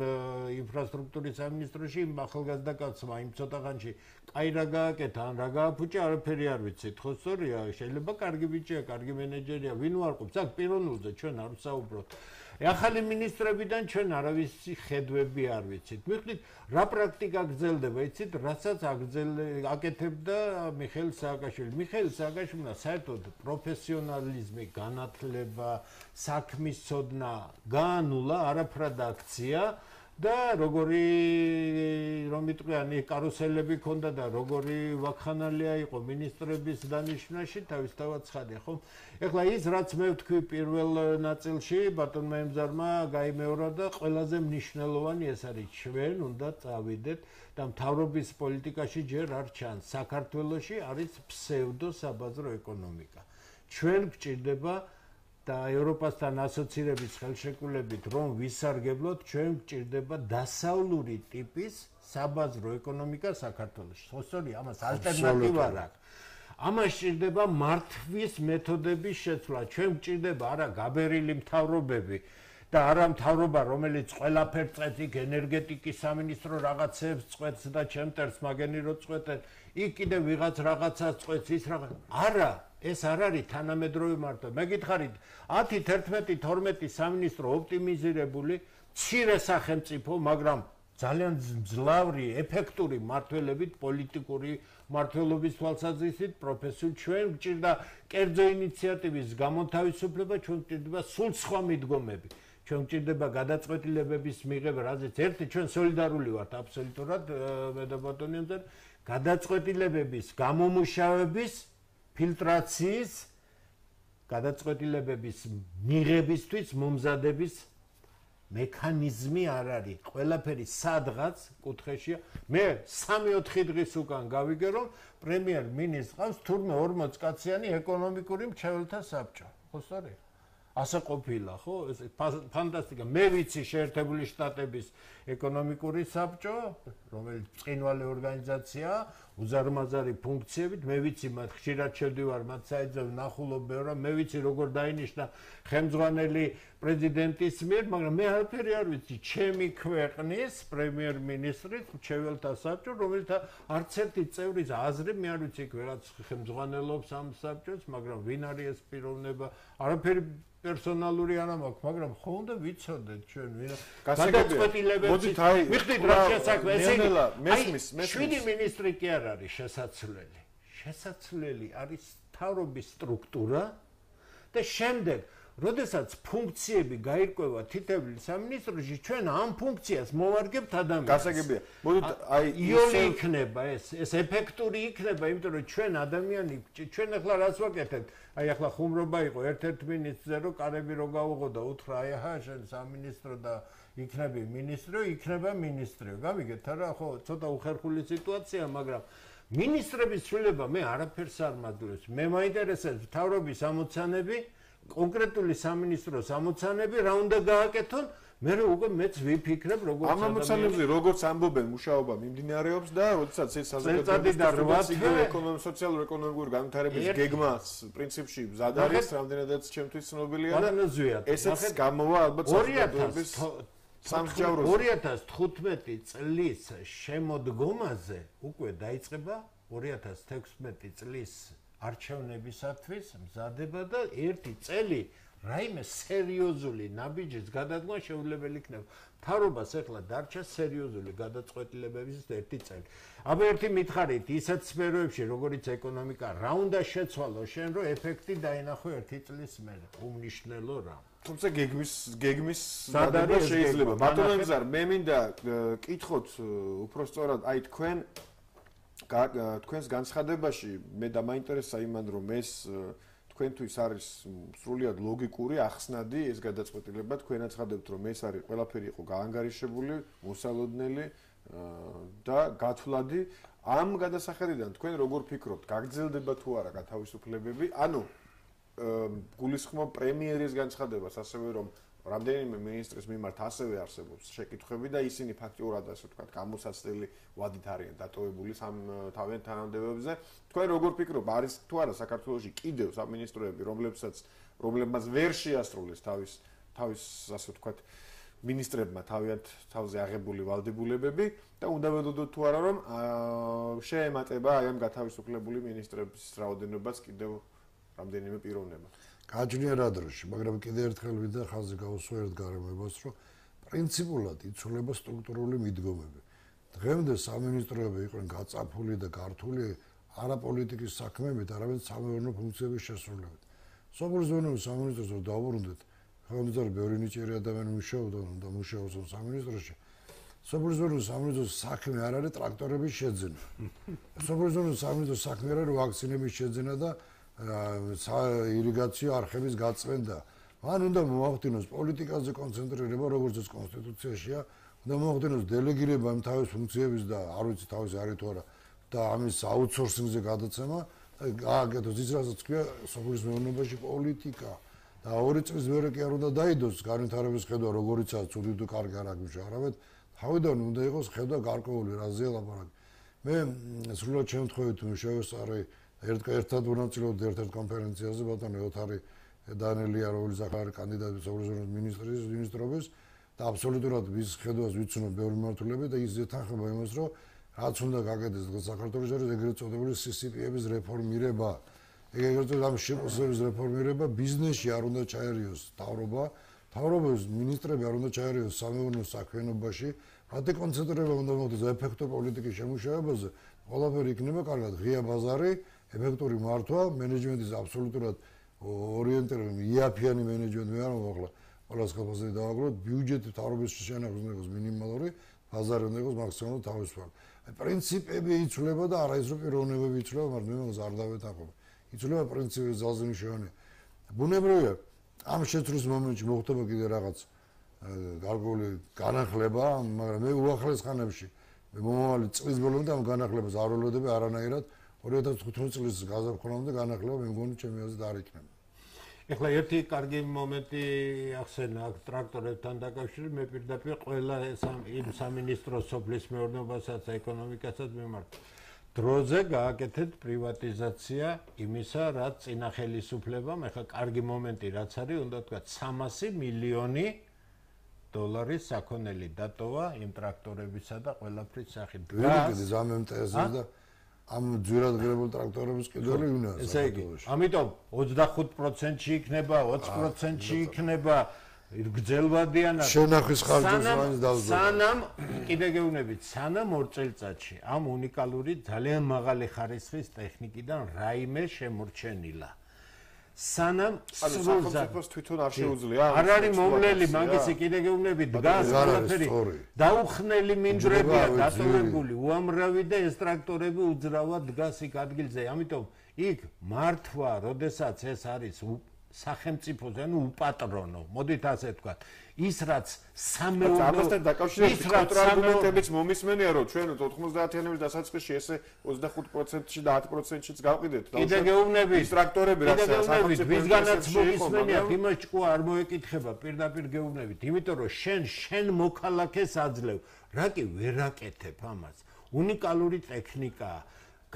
ინფრასტრუქტურის სამინისტროში იმ ახალგაზრდა კაცმა იმ ცოტა ხანში კაი რა გააკეთა, ან რა გააფუჭა, არაფერი არ ვიცით, ხო სწორია, შეიძლება კარგი ბიჭია, კარგი მენეჯერია, ვინ უარყოფს, აქ პიროვნულზე ჩვენ არ ვსაუბრობთ. ახალი მინისტრებიდან ჩვენ არავისი ხედვები არ ვიცით. მიხვდით, რა პრაქტიკა გრძელდება, იცით, რასაც აკეთებდა მიხეილ სააკაშვილი. მიხეილ სააკაშვილმა საერთოდ პროფესიონალიზმი, განათლება, საქმის ცოდნა გაანულა, არაფრად აქცია და როგორი რომ იტყვიანი კარუსელები ქონდა და როგორი ვაქხანალია იყო მინისტრების დანიშვნაში თავისთავად ცხადია, ხო? ეხლა ის რაც მე ვთქვი პირველ ნაწილში ბატონმა ემზარმა გაიმეორა და ყველაზე მნიშვნელოვანი ეს არის ჩვენ უნდა წავიდეთ და მთავრობის პოლიტიკაში ჯერ არ ჩანს საქართველოში არის ფსევდო საბაზრო ეკონომიკა. ჩვენ გვჭირდება და ევროპასთან ასოცირების ხელშეკრულებით რომ ვისარგებლოთ, ჩვენ გვჭირდება დასავლური ტიპის საბაზრო ეკონომიკა საქართველოში. სწორია, ამას ალტერნატივა არ აქვს. ამას სჭირდება მართვის მეთოდების შეცვლა. ჩვენ გვჭირდება არა გაბერილი მთავრობები და არა მთავრობა, რომელიც ყველაფერს წვეთს, იქ ენერგეტიკის სამინისტრო რაღაცებს წვეთს და ჩემტერს მაგენი რო წვეთენ, იქ კიდე ვიღაც რაღაცას წვეთს, ის რაღაც. არა, ეს არ არის თანამედროვე მართვა. მე გითხარით, 10, 11, 12 სამინისტრო ოპტიმიზირებული, მცირე სახელმწიფო, მაგრამ ძალიან მძლავრი, ეფექტური მმართველობით, პოლიტიკური მმართველობის თვალსაზრისით, პროფესიულ ჩვენ გვჭირდა კერძო ინიციატივის გამოთავისუფლება, ჩვენ გვჭირდება სულ სხვა მიდგომები. ჩვენ გვჭირდება გადაწყვეტილებების მიღება, რაზეც ერთი ჩვენ სოლიდარული ვართ აბსოლუტურად მე და ბატონი ემზარ, გადაწყვეტილებების გამომუშავების, ფილტრაციის, გადაწყვეტილებების მიღებისთვის მომზადების მექანიზმი არ არის. ყველაფერი სადღაც კუთხეშია. მე 3-4 დღის უკან გავიგე რომ პრემიერ-მინისტრს ყავს თურმე 40 კაციანი ეკონომიკური მრჩეველთა საბჭო. ხო სწორია? ასე ყოფილა, ხო? ეს ფანტასტიკა. მე ვიცი შეერთებული შტატების ეკონომიკური საბჭო, რომელიც ბრწყინვალე ორგანიზაციაა, უზარმაზარი ფუნქციებით, მე ვიცი მათ ხშირად შევდივარ, მათ საიძებ ნახულობ ბევრ, მე ვიცი როგორ დაინიშნა ხელმძღვანელი პრეზიდენტის მიერ, მაგრამ მე არაფერი არ ვიცი, ჩემი ქვეყნის პრემიერ-მინისტრის მრჩეველთა საბჭო, რომელიც არც ერთი წევრის აზრი მე არ ვიცი, ვიღაც ხელმძღვანელობს ამ საბჭოს, მაგრამ ვინ არის ეს პიროვნება, არაფერი პერსონალური არ მაქვს, მაგრამ ხო უნდა ვიცოდეთ ჩვენ ვინ გადაწყვეტილებები. მიხდით რა შესაძლოა, ესე იგი, 7 მინისტრი კი არ არის შესაძლებელი. შესაძლებელი არის მთავრობის სტრუქტურა და შემდეგ როდესაც ფუნქციები გაირკვევა თითოეულ სამინისტროში, ჩვენ ამ ფუნქციას მოვარგებთ ადამიანს. გასაგებია. მოდით აი ისე იქნება ეს ეფექტური იქნება, იმიტომ რომ ჩვენ ადამიანი ჩვენ ახლა რას ვაკეთებთ? აი ახლა ხუმრობა იყო ერთ-ერთ მინისტრზე რომ კარები რო გავუღო და უთხრა აი აჰა შენ სამინისტრო და იქნები მინისტრო, იქნება მინისტრიო. გავიგეთ არა ხო, ცოტა უხერხული სიტუაცია, მაგრამ მინისტრების ცვლილება მე არაფერს არ მაძლევს. მე მაინტერესებს მთავრობის ამოცანები, კონკრეტული სამინისტროს ამოცანები, რა უნდა გააკეთონ, მე უკვე მეც ვიფიქრებ როგორც ამ ამოცანებზე როგორც ამბობენ მუშაობა მიმდინარეობს და როდესაც ეს საზოგადოების სოციალურ-ეკონომიკური განვითარების გეგმას პრინციპში მზად არის, რამდენადაც ჩემთვის ცნობილია და ესეც გამოვა ალბათ საზოგადოების სამსჯავროზე. 2015 წლის შემოდგომაზე უკვე დაიწყება 2016 წლის არჩევნებისათვის მზადება და ერთი წელი რაიმე სერიოზული ნაბიჯის გადადგმა შეუძლებელი იქნება. მთავრობას ახლა დარჩა სერიოზული გადაწყვეტილებების ერთი წელი. აბა ერთი მითხარით ისეთ სფეროებში, როგორიც ეკონომიკა, რა უნდა შეცვალო შენ, რომ ეფექტი დაინახო ერთი წლის მერე. უმნიშვნელო რა. თუმცა გეგმის დადება შეიძლება. ბატონო ემზარ, მე მინდა კითხოთ უფრო სწორად, აი თქვენს განცხადებაში მე დამაინტერესა იმან რომ ეს თქვენთვის არის სრულიად ლოგიკური, ახსნადი ეს გადაწყვეტილება, თქვენაც ხდებთ რომ ეს არის ყველაფერი იყო გაანგარიშებული, მოსალოდნელი და გათვლადი. ამ გადასახედიდან თქვენ როგორ ფიქრობთ, გაგრძელდება თუ არა გათავისუფლებები? ანუ გულისხმობ პრემიერის განცხადებას, ასევე რომ რამდენიმე მინისტრის მიმართ ასევე არსებობს შეკითხვები და ისინი ფაქტიურად ასე ვთქვათ, გამოსაცდელი ვადით არიან დატოვებული თავიანთ თანამდებობებზე. თქვენ როგორ ფიქრობთ, არის თუ არა საქართველოში კიდევ სამინისტროები, რომლებმაც ვერ შეასრულეს თავის ასე ვთქვათ, მინისტრებმა თავზე აღებული ვალდებულებები და უნდა ველოდოთ თუ არა რომ შეემატება აი ამ გათავისუფლებული მინისტრების რაოდენობაც კიდევ რამდენიმე პიროვნება. გააჩნია რა დროში, მაგრამ კიდევ ერთხელ ვიდა ხაზი გავუსვა ერთ გარემოებას, რომ პრინციპულად იცვლება სტრუქტურული მიდგომები. დღემდე სამინისტროები იყვნენ გაწაფული და გართული არა პოლიტიკის საქმეებით, არამედ სამეურნეო ფუნქციების შესრულებით. სოფლის ზონების სამინისტროს რო დავუბრუნდეთ, ხელმძღვანელი ბევრი ნიჭიერი ადამიანი მუშაობდა და მუშაობს სამინისტროში. სოფლის ზონების სამინისტროს საქმე არ არის ტრაქტორების შეძენა. სოფლის ზონების სამინისტროს საქმე არის ვაქცინების შეძენა და irrigatsiო არხების გაწმენდა. მან უნდა მოახდინოს პოლიტიკაზე კონცენტრირება, როგორც ეს კონსტიტუციაშია, უნდა მოახდინოს დელეგირება ამ თავის ფუნქციების და არ ვიცი თავის არის თუ არა და ამის აუთსორსინგზე გადაცემა და გააკეთოს ის რასაც ქვია სოფლის მეურნეობაში პოლიტიკა. და 2 წლის მერე კი არ უნდა დაიდოს განვითარების ხედვა, როგორიცაა ცუდი თუ კარგი არ აქვს, არამედ თავიდან უნდა იყოს ხედვა გარკვეული რაზეა ლაპარაკი. მე სრულად შემთხვევით შევესწარი ერთად მონაწილეობდი ერთ-ერთ კონფერენციაზე ბატონო ოთარი დანელია რომელიც ახლა არის კანდიდატი სოფლის მინისტრობის და აბსოლუტურად მის ხედვას ვიცნობ ბევრი მმართველები და ის ეთანხმება იმას რომ რაც უნდა გაკეთდეს საქართველოს არის ეგრეთ წოდებული CCP-ების რეფორმირება. ეგრეთ წოდებული ამ შეპოსების რეფორმირება ბიზნესში არ უნდა ჩაერიოს თავრობის მინისტრები არ უნდა ჩაერიოს სამეურნეო საქმიანობაში, მათი კონცენტრირება უნდა მოხდეს ეფექტურ პოლიტიკის შემუშავებაზე. ყველაფერი იქნება კარგად, ღია ბაზარი, ეფექტური მართვა, მენეჯმენტის აბსოლუტურად ორიენტირებული, იაფიანი მენეჯმენტი მე არ მოხლა. ყველას ხელფასზე დავაგროვოთ, ბიუჯეტი თავრობის შენახოს უნდა იყოს მინიმალური, ბაზარი უნდა იყოს მაქსიმალურად თავისუფალი. პრინციპები იცვლება და არა ის რომ პიროვნებები იცვლება, მაგრამ მე მაგას არ დავეთანხმებ. იცვლება პრინციპები ძალზე მნიშვნელოვანია. ბუნებრივია, ამ შეცვლის მომენტში მოხდება კიდე რაღაც გარკვეული განახლება, მაგრამ მე უახლეს ხანებში მე მომავალი წლის ბოლომდე ამ განახლებას არ ველოდები არანაირად 2015 წლის გაზაფხულამდე განახლება მე მგონი ჩემი აზრით არ იქნება. ეხლა ერთი კარგი მომენტი ახსენა აქ ტრაქტორებთან დაკავშირებით მე პირდაპირ ყველა იმ სამინისტროს სოფლის მეურნეობასაც და ეკონომიკასაც მიმართ. დროზე გააკეთეთ პრივატიზაცია იმისა, რაც წინა ხელისუფლებამ ეხლა კარგი მომენტი რაც არის, უნდა თქვა 300 მილიონი $-ის საქონელი დატოვა იმ ტრაქტორებისა და ყველაფრის სახით. ვერიგედი ზამემტეზე და ამ ძვირადღირებულ ტრაქტორების კიდევ უნდა. ესე იგი, ამიტომ 25%-ში იქნება, 20%-ში იქნება გრძელვადიანად. შენახვის ხარჯებს მაინც დავზრდა. სანამ კიდე გეუბნებით, სანამ 2 წელიწადში ამ უნიკალური ძალიან მაღალი ხარისხის ტექნიკიდან რაიმე შემორჩენილა. სანამ სახელმწიფოს თვითონ არ შეუძლია არ არის მომლელი მაგისი კიდე გეუბნებით დგას ყველაფერი დაუხნელი მინდვრებია დატოვებული უამრავი და ეს ტრაქტორები უძრავად დგას იქ ადგილზე ამიტომ იქ მართვა როდესაც ეს არის სახელმწიფოზე ანუ უპატრონო მოდით ასე ვთქვათ ის რაც ამასთან დაკავშირებით კონტრარგუმენტებიც მომისმენია რომ ჩვენ 90-იანების დასაწყისში ესე 25%-ში და 10%-შიც გავყიდეთ კიდე გეუბნებით ის ტრაქტორები რაც სახელმწიფოს ვისგანაც მომისმენია იმას ჭკუა არ მოეკითხება პირდაპირ გეუბნებით იმიტომ რომ შენ მოქალაქეს აძლევ რა კი ვერ აკეთებ ამას უნიკალური ტექნიკაა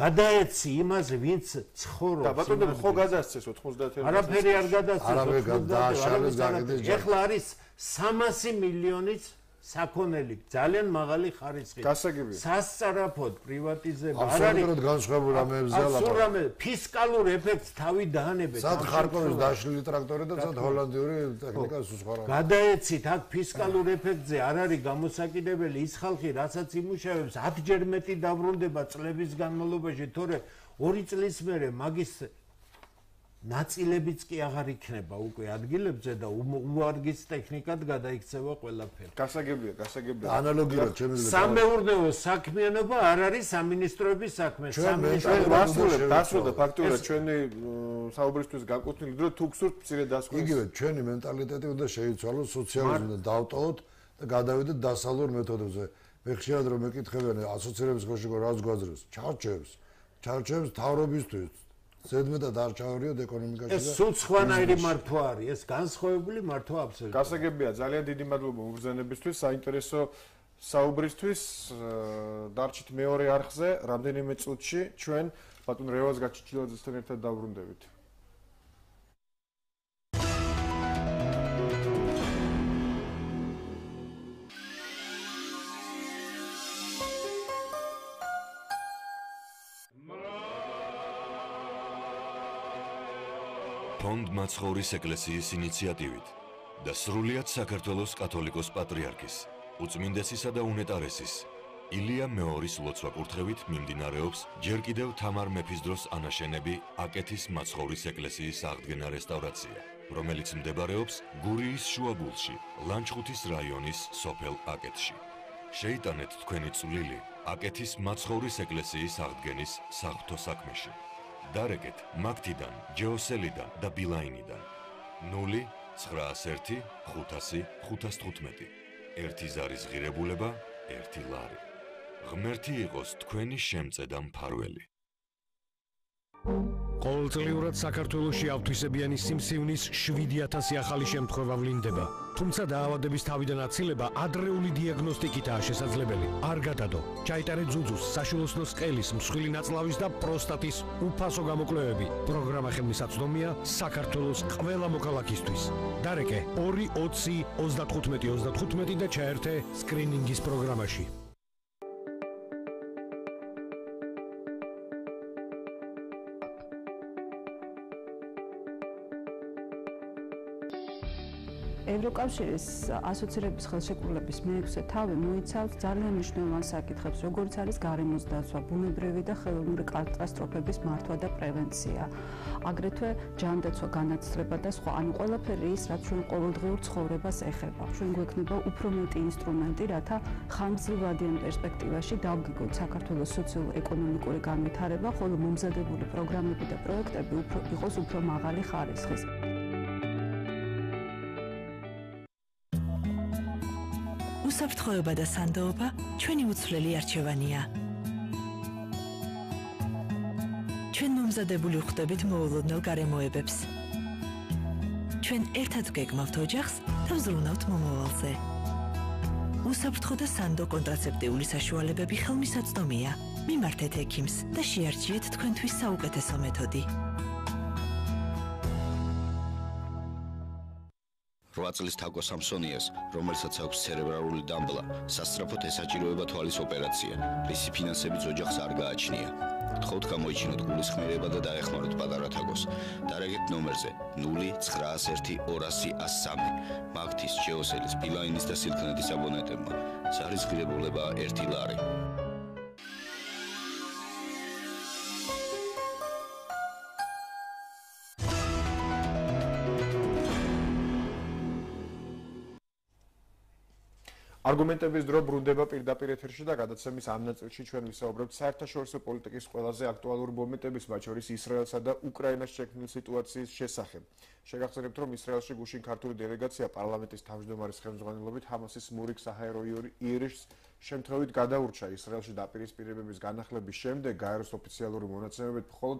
გადაეცი იმაზე ვინც ცხოვრობს და ბატონო ხო გადასცეს 90-იანებში არაფერი არ გადასცეს არაფერი გადააშალეს გაკეთეს 90-იანებში ეხლა არის 300 მილიონის საქონელი ძალიან მაღალი ხარისხით სასწრაფოდ პრივატიზება არ არის აბსოლუტურად განსხვავებული რამეებზე ლაპარაკი ფისკალურ ეფექტს თავი დაანებეთ სად ხარკოვის დაშლილი ტრაქტორი და სად ჰოლანდიური ტექნიკა სუსხარა გადაეცით აქ ფისკალურ ეფექტზე არ არის გამოსაკიდებელი ის ხალხი რასაც იმუშავებს 10 ჯერ მეტი დაბრუნდება წლების განმავლობაში თორე 2 წლის მერე მაგის ნაწილებიც კი აღარ იქნება უკვე ადგილებზე და უარგის ტექნიკად გადაიქცევა ყველაფერი. გასაგებია. ანალოგიურად შემიძლია სამეურნეო საქმიანობა არ არის სამინისტროების საქმე. დასრულდა ფაქტურად ჩვენი საუბრისთვის განკუთვნილი დრო თუ გსურთ მცირე დასკვნის. იგივე ჩვენი მენტალიტეტი უნდა შეიცვალოს, სოციალიზმიდან დავტოვოთ და გადავიდეთ დასალურ მეთოდებზე. მე ხშირად რომ მეკითხებიან ასოცირების ხელში რაც გვაძლევს, ჩარჩევს თავრობისთვის. ზედმეტად არ ჩავერიოთ ეკონომიკაში და ეს სულ სხვანაირი მართვა არის, ეს განსხვავებული მართვა აბსოლუტურად. გასაგებია, ძალიან დიდი მადლობა მობრძანებისთვის, საინტერესო საუბრისთვის. დარჩით მეორე არხზე, რამდენიმე წუთში ჩვენ ბატონ რევაზ გაჩიჩილაძესთან ერთად დავბრუნდებით. ფონდ მაცხოვრის ეკლესიის ინიციატივით და სრულიად საქართველოს კათოლიკოს პატრიარქის, უწმინდესისა და უნეტარესის ილია მეორის ლოცვა-კურთხევით მიმდინარეობს ჯერ კიდევ თამარ მეფის დროს ანაშენები აკეთის მაცხოვრის ეკლესიის აღდგენა რესტავრაცია, რომელიც მდებარეობს გურიის შუაგულში, ლანჩხუთის რაიონის სოფელ აკეთში. შეიტანეთ თქვენი წვლილი აკეთის მაცხოვრის ეკლესიის აღდგენის საღვთო საქმეში. დარეკეთ მაგთიდან, ჯეოსელიდან და ბილაინიდან 091 500 515 ერთი ზარის ღირებულება, ერთი ლარი. ღმერთი იყოს თქვენი შემწე და მფარველი. ყოველწლიურად საქართველოში ავთვისებიანი სიმსივნის 7000 ახალი შემთხვევა ვლინდება. თუმცა დაავადების თავიდან აცილება ადრეული დიაგნოსტიკითაა შესაძლებელი. არ გადადო. ჩაიტარეთ ძუძუს, საშვილოსნოს ყელის, მსხვილი ნაწლავის და პროსტატის უფასო გამოკვლევები. პროგრამა ხელმისაწვდომია საქართველოს ყველა მოქალაქისთვის. დარეკე 2 20 35 35 და ჩაერთე სკრინინგის პროგრამაში. ევროკავშირის ასოცირების ხელშეკრულების მე-6 თავი მოიცავს ძალიან მნიშვნელოვან საკითხებს, როგორც არის გარემოს დაცვა, ბუნებრივი და ხელოვნური კატასტროფების მართვა და პრევენცია, აგრეთვე ჯანდაცვა, განათლება და სხვა. ანუ ყველაფერი ის, რაც ჩვენ ყოველდღიურ ცხოვრებას ეხება. ჩვენ გვექნება უფრო მეტი ინსტრუმენტი, რათა ხანგრძლივადიან პერსპექტივაში დავგიგოთ საქართველოს სოციო-ეკონომიკური განვითარება, ხოლო მომზადებული პროგრამები და პროექტები იყოს უფრო მაღალი ხარისხის. უსაფრთხოება და სანდოობა ჩვენი უცვლელი არჩევანია. ჩვენ მომზადებული ვხვდებით მოულოდნელ გარემოებებს. ჩვენ ერთად გეგმავთ ოჯახს და ვზრუნავთ მომავალზე. უსაფრთხო და სანდო კონტრაცეპტიული საშუალებები ხელმისაწვდომია. მიმართეთ ექიმს და შეარჩიეთ თქვენთვის საუკეთესო მეთოდი. 8 წლის თაკო სამსონიას, რომელსაც აქვს ცერებრალური დამბლა, სასწრაფოდ ესაჭიროება თვალის ოპერაცია, რისი ფინანსებიც ოჯახს არ გააჩნია. გთხოვთ გამოიჩინოთ გულისხმიერება და დაეხმაროთ პატარა თაკოს. დარეგეთ ნომერზე 091 200 103. მაგთის, ჯეოსელის, ბილაინის და სილქნეთის აბონენტებმა. ზარის ღირებულება 1 ლარი. არგუმენტების დრო ბრუნდება პირდაპირ ეთერში და გადაცემის ამ ნაწილში ჩვენ ვისაუბრებთ საერთაშორისო პოლიტიკის ყველაზე აქტუალური მომენტების, მათ შორის ისრაელსა და უკრაინას შექმნილ სიტუაციის შესახებ. შეგახსენებთ, რომ ისრაელში გუშინ ქართული დელეგაცია პარლამენტის თავმჯდომარის ხელმძღვანელობით ჰამასის მურიგ საჰაერო იერიშს შემთხვევით გადაურჩა ისრაელში დაპირისპირებების განახლების შემდეგ. გაეროს ოფიციალური მონაცემებით მხოლოდ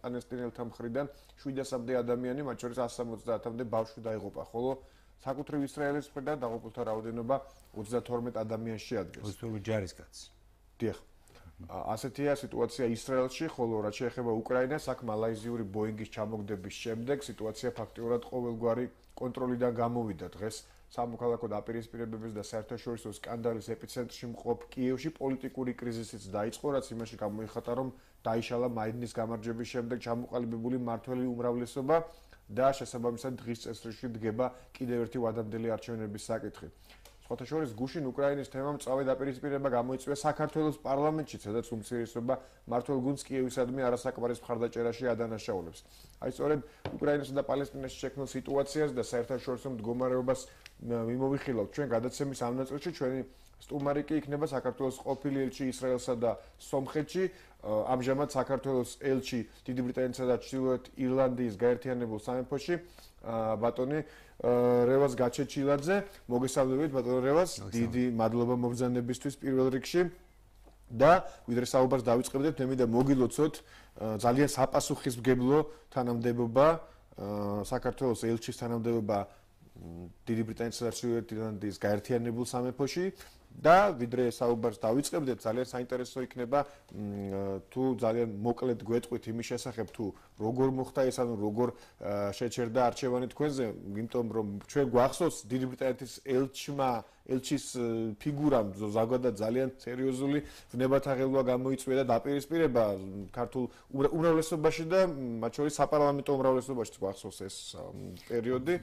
პალესტინელთა მხრიდან 700-მდე ადამიანი, მათ შორის 170-მდე ბავშვი დაიღუპა, ხოლო საკუთრივ ისრაელის მხრიდან დაღუპულთა რაოდენობა 32 ადამიანს შეადგენს. უსწრაფო ჯარისკაცი. დიახ. ასეთია სიტუაცია ისრაელში, ხოლო რაც შეეხება უკრაინას, აქ მალაიზიური ბოინგის ჩამოგდების შემდეგ სიტუაცია ფაქტიურად ყოველგვარი კონტროლიდან გამოვიდა. დღეს სამოქალაქო დაპირისპირებების და საერთაშორისო სკანდალის ეპიცენტრში მყოფ კიევში პოლიტიკური კრიზისიც დაიწყო, რაც იმაში გამოიხატა, რომ დაიშალა მაიდნის გამარჯვების შემდეგ ჩამოყალიბებული მმართველი უმრავლესობა და შესაბამისად დღის წესრიგში დგება კიდევ ერთი ვადამდელი არჩევნების საკითხი. სხვათა შორის გუშინ უკრაინის თემამ წავე დაპირისპირება გამოიწვია საქართველოს პარლამენტში, სადაც უმცირესობა მმართველ გუნდს კიევისადმი არასაკმარის მხარდაჭერაში ადანაშაულებს. აი სწორედ უკრაინასა და პალესტინაში შექმნილ სიტუაციას და საერთაშორისო მდგომარეობას მიმოვიხილავთ ჩვენ გადაცემის ამ ნაწილში. ჩვენი სტუმარი კი იქნება საქართველოს ყოფილი ელჩი ისრაელსა და სომხეთში, ამჟამად საქართველოს ელჩი დიდი ბრიტანეთსა და ჩრდილოეთ ირლანდიის გაერთიანებულ სამეფოში, ბატონი რევაზ გაჩეჩილაძე. მოგესალმებით ბატონ რევაზ, დიდი მადლობა მობრძანებისთვის პირველ რიგში. და ვიდრე საუბარს დავიწყებდეთ, მე მინდა მოგილოცოთ ძალიან საპასუხისმგებლო თანამდებობა, საქართველოს ელჩის თანამდებობა დიდი ბრიტანეთსა და ჩრდილოეთ ირლანდიის გაერთიანებულ სამეფოში. და ვიდრე საუბარს დავიწყებდეთ, ძალიან საინტერესო იქნება თუ ძალიან მოკლედ გვეტყვით იმის შესახებ, თუ როგორ მოხდა ეს, ანუ როგორ შეჩერდა არჩევანი თქვენზე, იმიტომ რომ ჩვენ გვახსოვს დიდი ბრიტანეთის ელჩის ფიგურამ ზოგადად ძალიან სერიოზული ვნებათაღელვა გამოიწვია და დაპირისპირება ქართულ უმრავლესობაში და მათ შორის საპარლამენტო უმრავლესობაშიც გვახსოვს ეს პერიოდი.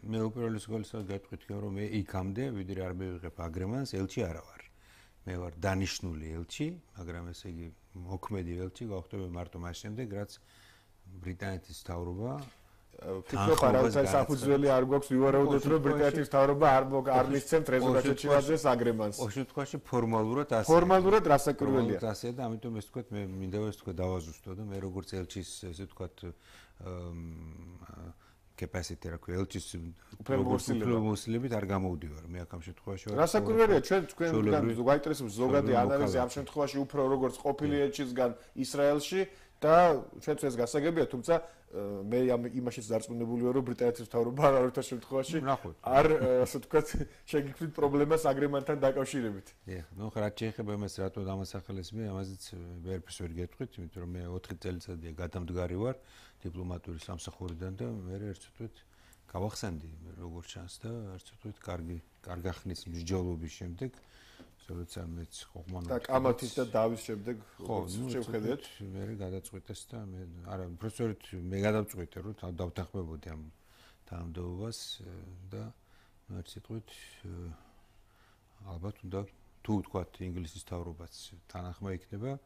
მე უპირველეს ყოვლისა გეტყვით, რომ მე იქამდე ვიდრე არ მივიღებ აგრემანს, ელჩი არა ვარ. მე ვარ დანიშნული ელჩი, მაგრამ ესე იგი მოქმედი ელჩი გავხდები მარტო მას შემდეგ, რაც ბრიტანეთის მთავრობა ფიქრობ არავითარ საფუძველი არ გვაქვს ვივარაუდოთ, რომ ბრიტანეთის მთავრობა არ მისცემთ რეზო გაჩეჩილაძეს აგრემანს. ოღონდ შემთხვევაში ფორმალურად ასე. ფორმალურად რასაკვირველია. ასე და ამიტომ ეს თქვა მე მინდა ეს თქვა დავაზუსტო და მე როგორც ელჩის ესე თქვა capacity რა ქვია ელჩის უფლებამოსილებით არ გამოვდივარ მე აქ ამ შემთხვევაში ვარ. რასაკვირველია ჩვენგან გვაინტერესებს ზოგადი ანალიზი ამ შემთხვევაში უფრო როგორც ყოფილი ელჩისგან ისრაელში და ჩვენც ეს გასაგებია, თუმცა მე იმაშიც დარწმუნებული ვარ, რომ ბრიტანეთის მთავრობა არავითარ შემთხვევაში არ ასე ვთქვათ შეგიქმნით პრობლემას აგრემანთან დაკავშირებით. ნუ რაც შეეხება იმას, რატო დამასახელეს მე, ამაზეც ვერაფერს ვერ გეტყვით, იმიტომ რომ მე 4 წელიწადია გადამდგარი ვარ დიპლომატიური სამსახურიდან და მე ერთ წუთით გავახსენდი როგორც ჩანს და ერთ წუთით კარგახნის მსჯელობის შემდეგ როცა მეც ხოხმან და კამათის და დავის შემდეგ შევხედეთ მე გადაწყვეტეს და მე არა პროფესორით მე გადავწყვეტე რომ დავთანხმებოდი ამ თანამდებობას და ერთ სიტყვით ალბათ უნდა თუ ვთქვათ ინგლისის მთავრობაც თანახმა იქნება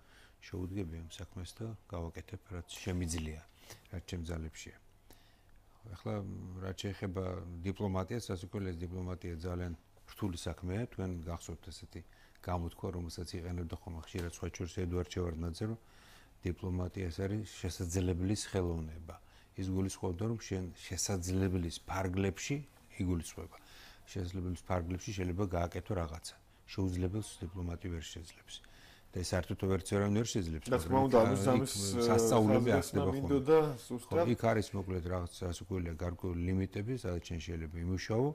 შეუდგები ამ საქმეს და გავაკეთებ რაც შემიძლია რაც შემძალებშია ახლა რაც შეეხება დიპლომატიას სასუქოლის დიპლომატია ძალიან რთული საქმეა თქვენ გახსოვთ ესეთი გამოთქვა რომელსაც იყენებდა ხოლმე ხშირად სხვა შორის ედუარდ შევარდნაძე რომ დიპლომატიას არის შესაძლებლის ხელოვნება ის გულისხმობდა რომ შენ შესაძლებლის ფარგლებში იგულისხმება შესაძლებლის ფარგლებში შეიძლება გააკეთო რაღაცა შეუძლებელს დიპლომატია ვერ შეძლებს და ეს საერთოდ ვერც ვერ შეძლებს და თქმა უნდა ამის სასწაულები ახდება ხოლმე იქ არის მოკლედ რაღაც სასუქოილია გარკვეული ლიმიტები სადაც შენ შეიძლება იმუშაო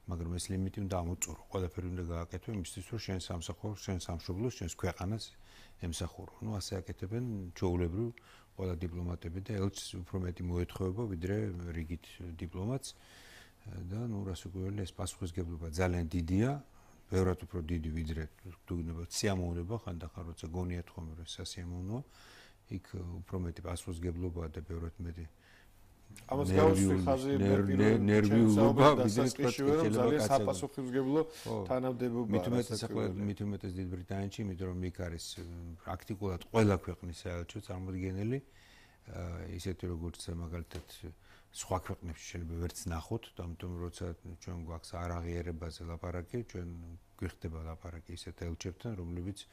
მაგრამ ეს ლიმიტი უნდა ამოწურო. ყველაფერი უნდა გააკეთო იმისთვის, რომ შენ სამსახურს, შენ სამშობლოს, შენს ქვეყანას ემსახურო. ნუ ასე აკეთებენ ჩვეულებრივ ყველა დიპლომატები და ელჩს უფრო მეტი მოეთხოვება, ვიდრე რიგით დიპლომატს. და ნუ რასაკვირველია ეს პასუხისგებლობა ძალიან დიდია, ბევრად უფრო დიდი ვიდრე თუნდაც სიამოვნება ხანდახან როცა გონიათ ხოლმე რომ სასიამოვნოა, იქ უფრო მეტი პასუხისგებლობაა და ბევრად მეტი ამას გავუსვი ხაზი ნერვიულობა ვიდრე ძალიან საპასუხისმგებლო თანამდებობა მით უმეტეს დიდ ბრიტანეთში იმიტომ რომ იქ არის პრაქტიკულად ყველა ქვეყნის საელჩო წარმოდგენილი ისეთი როგორც მაგალითად სხვა ქვეყნებში შეიძლება ვერც ნახოთ ამიტომ როცა ჩვენ გვაქვს არაღიარებაზე ლაპარაკი ჩვენ გვიხდება ლაპარაკი ისეთ ელჩებთან რომლებიც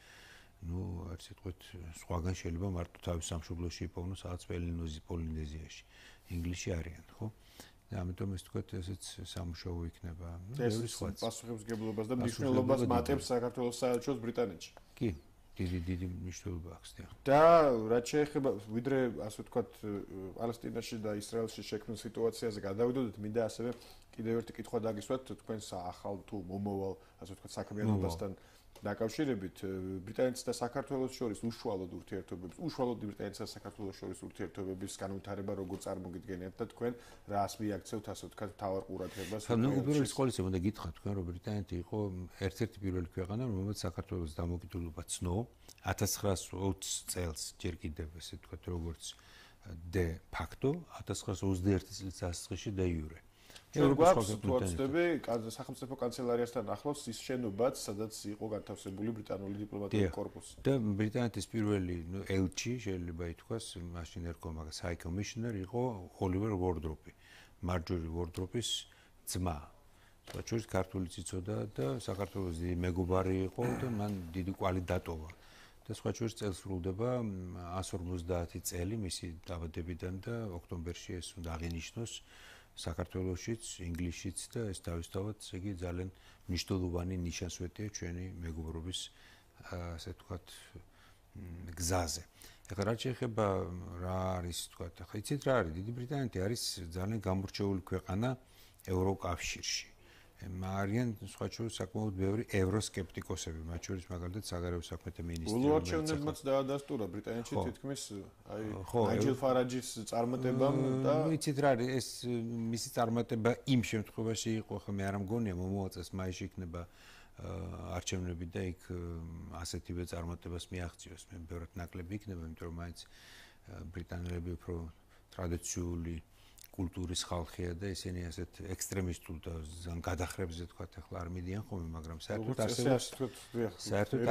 ნუ არ სიტყვით სხვაგან შეიძლება მარტო თავის სამშობლოში იპოვნოს რაღაც პოლინეზიაში ინგლისში არიან, ხო? და ამიტომ ეს თქვათ ესეც სამუშაო იქნება. ეს პასუხისმგებლობას და მნიშვნელობას მატებს საქართველოს საელჩოს ბრიტანეთში. კი, დიდი მნიშვნელობა აქვს, დიახ. და რაც შეეხება ვიდრე ასე ვთქვათ პალესტინაში და ისრაელში შექმნილ სიტუაციაზე გადავიდოდეთ, მინდა ასევე კიდევ ერთი კითხვა დაგისვათ თქვენს ახალ თუ მომავალ ასე ვთქვათ საქმიანობასთან დაკავშირებით ბრიტანეთს და საქართველოს შორის უშუალოდ ურთიერთობებს, უშუალოდ ბრიტანეთსა და საქართველოს შორის ურთიერთობების განვითარება როგორ წარმოგიდგენიათ და თქვენ რას მიაქცევთ ასე ვთქვათ მთავარ ყურადღებას? ნუ უპირველეს ყოვლისა უნდა გითხრათ თქვენ რომ ბრიტანეთი იყო ერთ-ერთი პირველი ქვეყანა რომელსაც საქართველოს დამოუკიდებლობა ცნო 1920 წელს ჯერ კიდევ ესე ვთქვათ როგორც დე ფაქტო 1921 წლის დასაწყისში დე იურე. ჩვენ გვაქვს თუ ვწდები სახელმწიფო კანცელარიასთან ახლოს ის შენობაც, სადაც იყო განთავსებული ბრიტანული დიპლომატიური კორპუსი. და ბრიტანეთის პირველი ელჩი შეიძლება ითქვას, მაშინ ერქვა მაგას ჰაი კომიშნერი იყო ოლივერ ვორდროპი, მარჯორი ვორდროპის ძმა. სწორედ ქართული იცოდა და საქართველოს დიდი მეგობარი იყო და მან დიდი კვალი დატოვა. და სწორედ წელს სრულდება 150 წელი მისი დაბადებიდან და ოქტომბერში ეს უნდა აღინიშნოს საქართველოშიც, ინგლისშიც და ეს თავისთავად იგი ძალიან მნიშვნელოვანი ნიშანსვეტია ჩვენი მეგობრობის ასე ვთქვათ გზაზე. ეხლა რაც შეეხება რა არის ვთქვათ, ახლა იცით რა არის, დიდი ბრიტანეთი არის ძალიან გამორჩეული ქვეყანა ევროკავშირში. არიან სხვა შორის საკმაოდ ბევრი ევროსკეპტიკოსები, მათ შორის მაგალითად საგარეო საქმეთა მინისტრი. ულუარჩევნებმაც დაადასტურა ბრიტანეთში თითქმის აი ნაიჯელ ფარაჯის წარმატებამ და იცით რა არის, ეს მისი წარმატება იმ შემთხვევაში იყო, ხო მე არ მგონია მომავალ წელს მაისში იქნება არჩევნები და იქ ასეთივე წარმატებას მიაღწიოს. მე ბევრად ნაკლები იქნება, იმიტომ რომ მაინც ბრიტანელები უფრო ტრადიციული კულტურის ხალხია და ისინი ასეთ ექსტრემისტულ და გადახრებზე თქვათ ახლა არ მიდიან ხოლმე, მაგრამ საერთოდ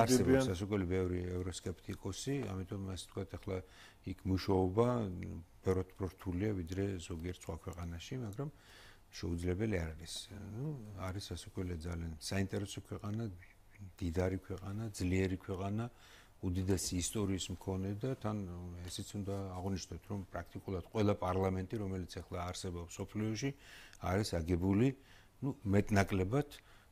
არსებობს ასაკული ბევრი ევროსკეპტიკოსი, ამიტომ ასე თქვათ ახლა იქ მუშაობა ბევრად რთულია ვიდრე ზოგიერთ სხვა ქვეყანაში, მაგრამ შეუძლებელი არ არის. არის ასაკული ძალიან საინტერესო ქვეყანა, დიდარი ქვეყანა, ძლიერი ქვეყანა, უდიდესი ისტორიის მქონე და თან ესეც უნდა აღვნიშნოთ, რომ პრაქტიკულად ყველა პარლამენტი, რომელიც ახლა არსებობს სოფლიოში, არის აგებული, მეტნაკლებად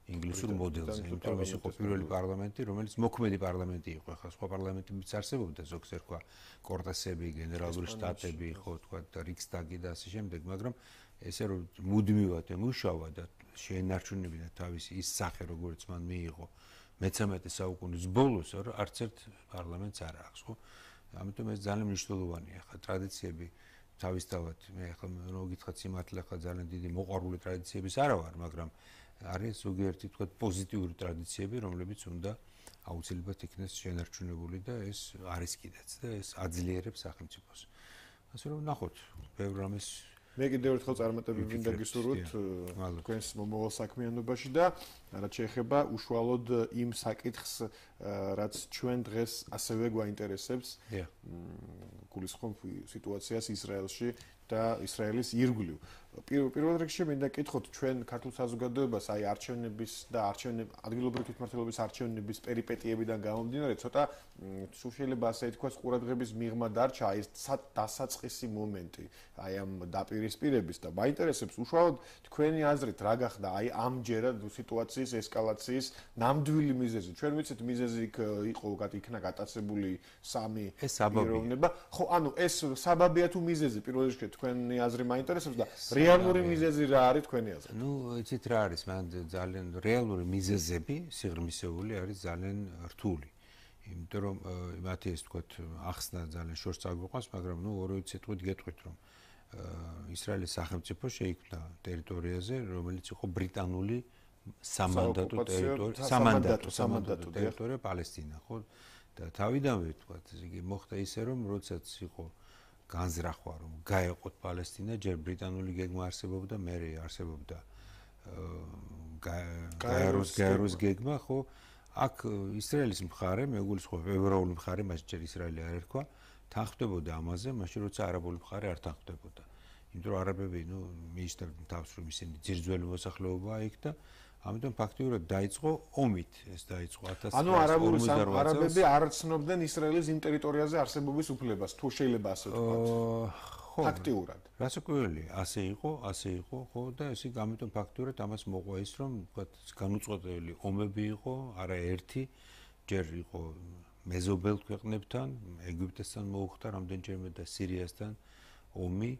ინგლისურ მოდელზე. იმიტომ რომ ეს იყო პირველი პარლამენტი, რომელიც მოქმედი პარლამენტი იყო. ახლა სხვა პარლამენტებიც არსებობდა, ზოგს ერქვა კორტესები, გენერალური შტატები, ხო თქვა და რიქსტაგი და ასე შემდეგ, მაგრამ ესე რომ მუდმივად ემუშავა და შეენარჩუნებინა თავისი ის სახე, როგორც მან მიიღო მე-13 საუკუნის ბოლოს, არც ერთ პარლამენტს არ აქვს, ხო? ამიტომ ეს ძალიან მნიშვნელოვანია. ახლა ტრადიციები თავისთავად, მე ახლა მოგითხრათ სიმართლე, ახლა ძალიან დიდი მოყვარული ტრადიციების არა ვარ, მაგრამ არის ზოგიერთი თქვა პოზიტიური ტრადიციები, რომლებიც უნდა აუცილებლად იქნეს შენარჩუნებული და ეს არის კიდეც და ეს აძლიერებს სახელმწიფოს. ასე რომ ნახოთ, ბევრ რამეს მე კიდევ ერთხელ წარმატებები მინდა გისურვოთ თქვენს მომავალ საქმიანობაში და რაც შეეხება უშუალოდ იმ საკითხს, რაც ჩვენ დღეს ასევე გვაინტერესებს, გულისხმობ სიტუაციას ისრაელში და ისრაელის ირგვლივ. პირველ რიგში მინდა კითხოთ ჩვენ ქართულ საზოგადოებას აი არჩევნების და ადგილობრივი თვითმმართველობის არჩევნების პერიპეტიებიდან გამომდინარე ცოტა სულ შეიძლება ასე ითქვას ყურადღების მიღმა დარჩა აი ეს დასაწყისი მომენტი აი ამ დაპირისპირების და მაინტერესებს უშუალოდ თქვენი აზრით რა გახდა აი ამჯერად სიტუაციის ესკალაციის ნამდვილი მიზეზი. ჩვენ ვიცით მიზეზი იყო იქნა გატაცებული სამი პიროვნება. ხო, ანუ ეს საბაბია თუ მიზეზი პირველ რიგში თქვენი აზრი მაინტერესებს და რეალური მიზეზი რა არის თქვენი აზრით? იცით რა არის, მან ძალიან რეალური მიზეზები, სიღრმისეული არის ძალიან რთული. იმიტომ რომ მათი ეს თქვათ ახსნა ძალიან შორს წაგვიყვანს, მაგრამ ორივე სიტყვით გეტყვით რომ ისრაელის სახელმწიფო შეიქმნა ტერიტორიაზე, რომელიც იყო ბრიტანული სამანდატო ტერიტორია პალესტინა, ხო? და თავიდანვე თქვათ, იგი მოხდა ისე რომ როდესაც იყო განზრახვა რომ გაეყოთ პალესტინა, ჯერ ბრიტანული გეგმა არსებობდა, მერე არსებობდა გაეროს გეგმა, ხო? აქ ისრაელის მხარე, მეგულისხმობ ევროპული მხარე, მას ჯერ ისრაელი არ ერქვა, თანხმდებოდა ამაზე, მაშინ როცა არაბული მხარე არ თანხმდებოდა. იმიტომ რომ არაბები, მიისτερდნენ თავს რომ ისინი ძირძველი მოსახლეობაა იქ და ამიტომ ფაქტიურად დაიწყო ომით, ეს დაიწყო 1000 ანუ არაბები არ ცნობდნენ ისრაელის იმ ტერიტორიაზე არსებობის უფლებას, თუ შეიძლება ასე ვთქვათ. ფაქტიურად. რასაკვირველია, ასე იყო, ხო და ესე ამიტომ ფაქტიურად ამას მოყვა ის, რომ ვთქვათ, განუწყვეტელი ომები იყო, არა ერთი, ჯერ იყო მეზობელ ქვეყნებთან, ეგვიპტესთან მოუხდა რამდენჯერმე და სირიასთან ომი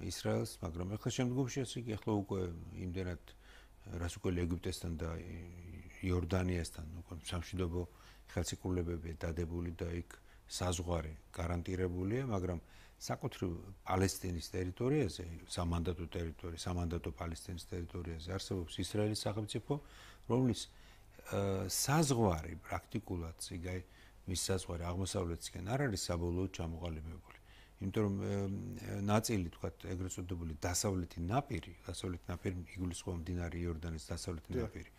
ისრაელს, მაგრამ ახლა შემდგომში ასე იგი ახლა უკვე იმდენად რასაკვირველი ეგვიპტესთან და იორდანიასთან უკვე სამშვიდობო ხელშეკრულებები დადებული და იქ საზღვარი გარანტირებულია, მაგრამ საკუთრივ პალესტინის ტერიტორიაზე, სამანდატო პალესტინის ტერიტორიაზე არსებობს ისრაელის სახელმწიფო, რომლის საზღვარი პრაქტიკულად, მის საზღვარი აღმოსავლეთისკენ არ არის საბოლოოდ ჩამოყალიბებული. იმიტომ რომ ნაწილი თქვათ ეგრეთ წოდებული დასავლეთი ნაპირი იგულისხმება მდინარე იორდანის დასავლეთი ნაპირი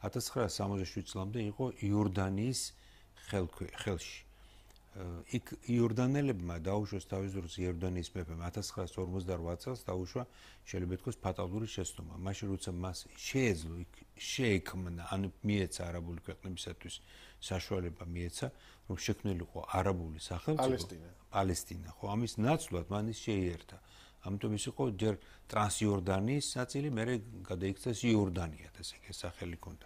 1967 წლამდე იყო იორდანიის ხელში. იქ იორდანელებმა დაუშვეს თავის დროს იორდანიის მეფემ 1948 წელს დაუშვა შეიძლება ითქვას ფატალური შეცდომა. მაშინ როცა მას შეეძლო შეექმნა ან მიეცა არაბული ქვეყნებისათვის საშუალება მიეცა რომ შექმნილიყო არაბული სახელმწიფო პალესტინა ხო ამის ნაცვლად მან ის შეიერთა. ამიტომ ის იყო ჯერ ტრანსიორდანიის ნაწილი მერე გადაიქცეს იორდანიად ესე იგი სახელი ჰქონდა.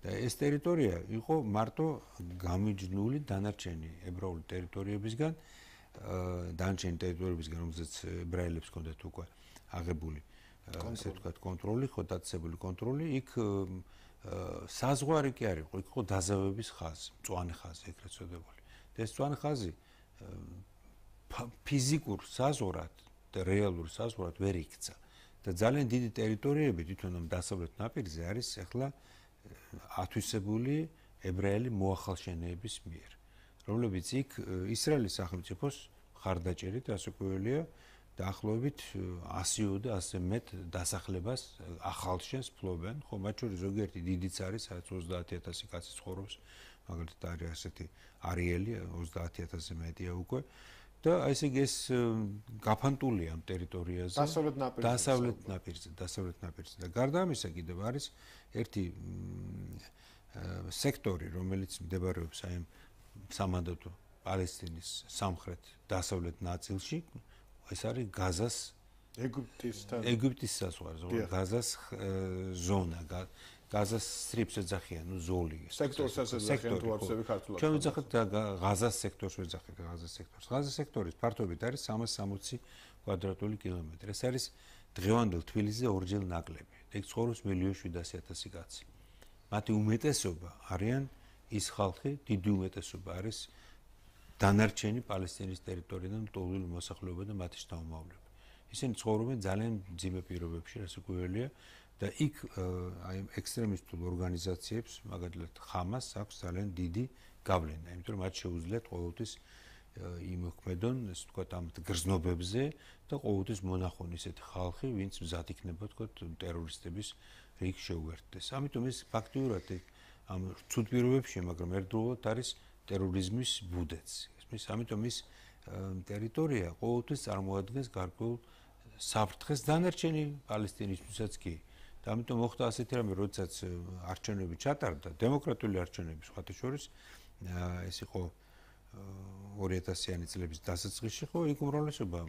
და ეს ტერიტორია იყო მარტო გამიჯნული დანარჩენი ებრაული ტერიტორიებისგან დანარჩენი ტერიტორიებისგან რომელზეც ებრაელებს ჰქონდათ უკვე აღებული ასე ვთქვათ კონტროლი ხო დაწესებული კონტროლი იქ საზღვარი კი არ იყო იქ იყო დაზავების ხაზი მწვანე ხაზი ეგრეთ წოდებული და ეს მწვანე ხაზი ფიზიკურ საზღვრად და რეალურ საზღვრად ვერ იქცა და ძალიან დიდი ტერიტორიები თვითონ დასავლეთ ნაპირზე არის ახლა ათვისებული ებრაელი მოახალშენეების მიერ, რომლებიც იქ ისრაელის სახელმწიფოს ხარდაჭერით ასაკუელია დაახლოებით 100-და 100 მეტ დასახლებას ახალშენს ფლობენ, ხო მათ შორის ზოგიერთი დიდიც არის, სადაც 30000 კაცი ცხოვრობს, მაგალითად არის ასეთი არიელი 30000-ზე მეტია უკვე და ესე იგი ეს გაფანტულია ამ ტერიტორიაზე დასავლეთ ნაპირზე და გარდა ამისა კიდევ არის ერთი სექტორი რომელიც მდებარეობს აი სამანდატო პალესტინის სამხრეთ დასავლეთ ნაწილში ეს არის გაზას ეგვიპტის საზღვარი გაზას ზონა გაზას სტრიპს ეძახიან ზოლი სექტორს ეძახიან თუ არსები ქართულად ჩვენ ვეძახით გაზას სექტორს ვეძახით გაზას სექტორის ფართობით არის 360 კვადრატული კილომეტრი ეს არის დღევანდელ თბილისზე ორჯერ ნაკლები ეგ ცხოვრობს 1.700.000 კაცი მათი უმეტესობა არიან ის ხალხი დიდი უმეტესობა არის დანარჩენი პალესტინის ტერიტორიიდან მტოვლილი მოსახლეობა და მათი შთამომავლები ისინი ცხოვრობენ ძალიან მძიმე პირობებში რასაკვირველია და იქ აი ექსტრემისტულ ორგანიზაციებს მაგალითად ხამას აქვს ძალიან დიდი გავლენა იმიტომ რომ მათ შეუძლიათ ყოველთვის იმოქმედონ ეს ვთქვათ ამ გრძნობებზე და ყოველთვის მონახონ ისეთი ხალხი ვინც მზად იქნება ვთქვათ ტერორისტების რიგ შეუერთდეს ამიტომ ეს ფაქტიურად ამ ცუდ პირობებში მაგრამ ერთდროულად არის ტერორიზმის ბუდეც ის ამიტომ ის ტერიტორია ყოველთვის წარმოადგენს გარკვეულ საფრთხეს დანარჩენი პალესტინისთვისაც კი და ამიტომ მოხდა ასეთი რამე როდესაც არჩევნები ჩატარდა დემოკრატიული არჩევნები სხვათა შორის ეს იყო 2000-იანი წლების დასაწყისში ხო იქ უმრავლესობა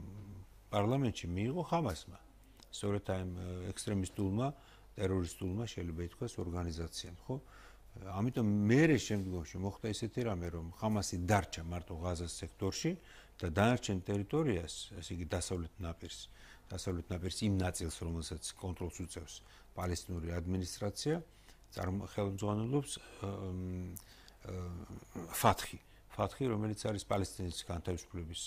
პარლამენტში მიიღო ხამასმა სწორედ ამ ექსტრემისტულმა ტერორისტულმა შეიძლება ითქვას ორგანიზაციამ ხო ამიტომ მერე შემდგომში მოხდა ისეთი რამე რომ ხამასი დარჩა მარტო ღაზას სექტორში და დანარჩენ ტერიტორიას ესე იგი დასავლეთ ნაპირის იმ ნაწილს რომელსაც კონტროლს უწევს პალესტინური ადმინისტრაცია ხელმძღვანელობს ფათხი რომელიც არის პალესტინის განთავისუფლების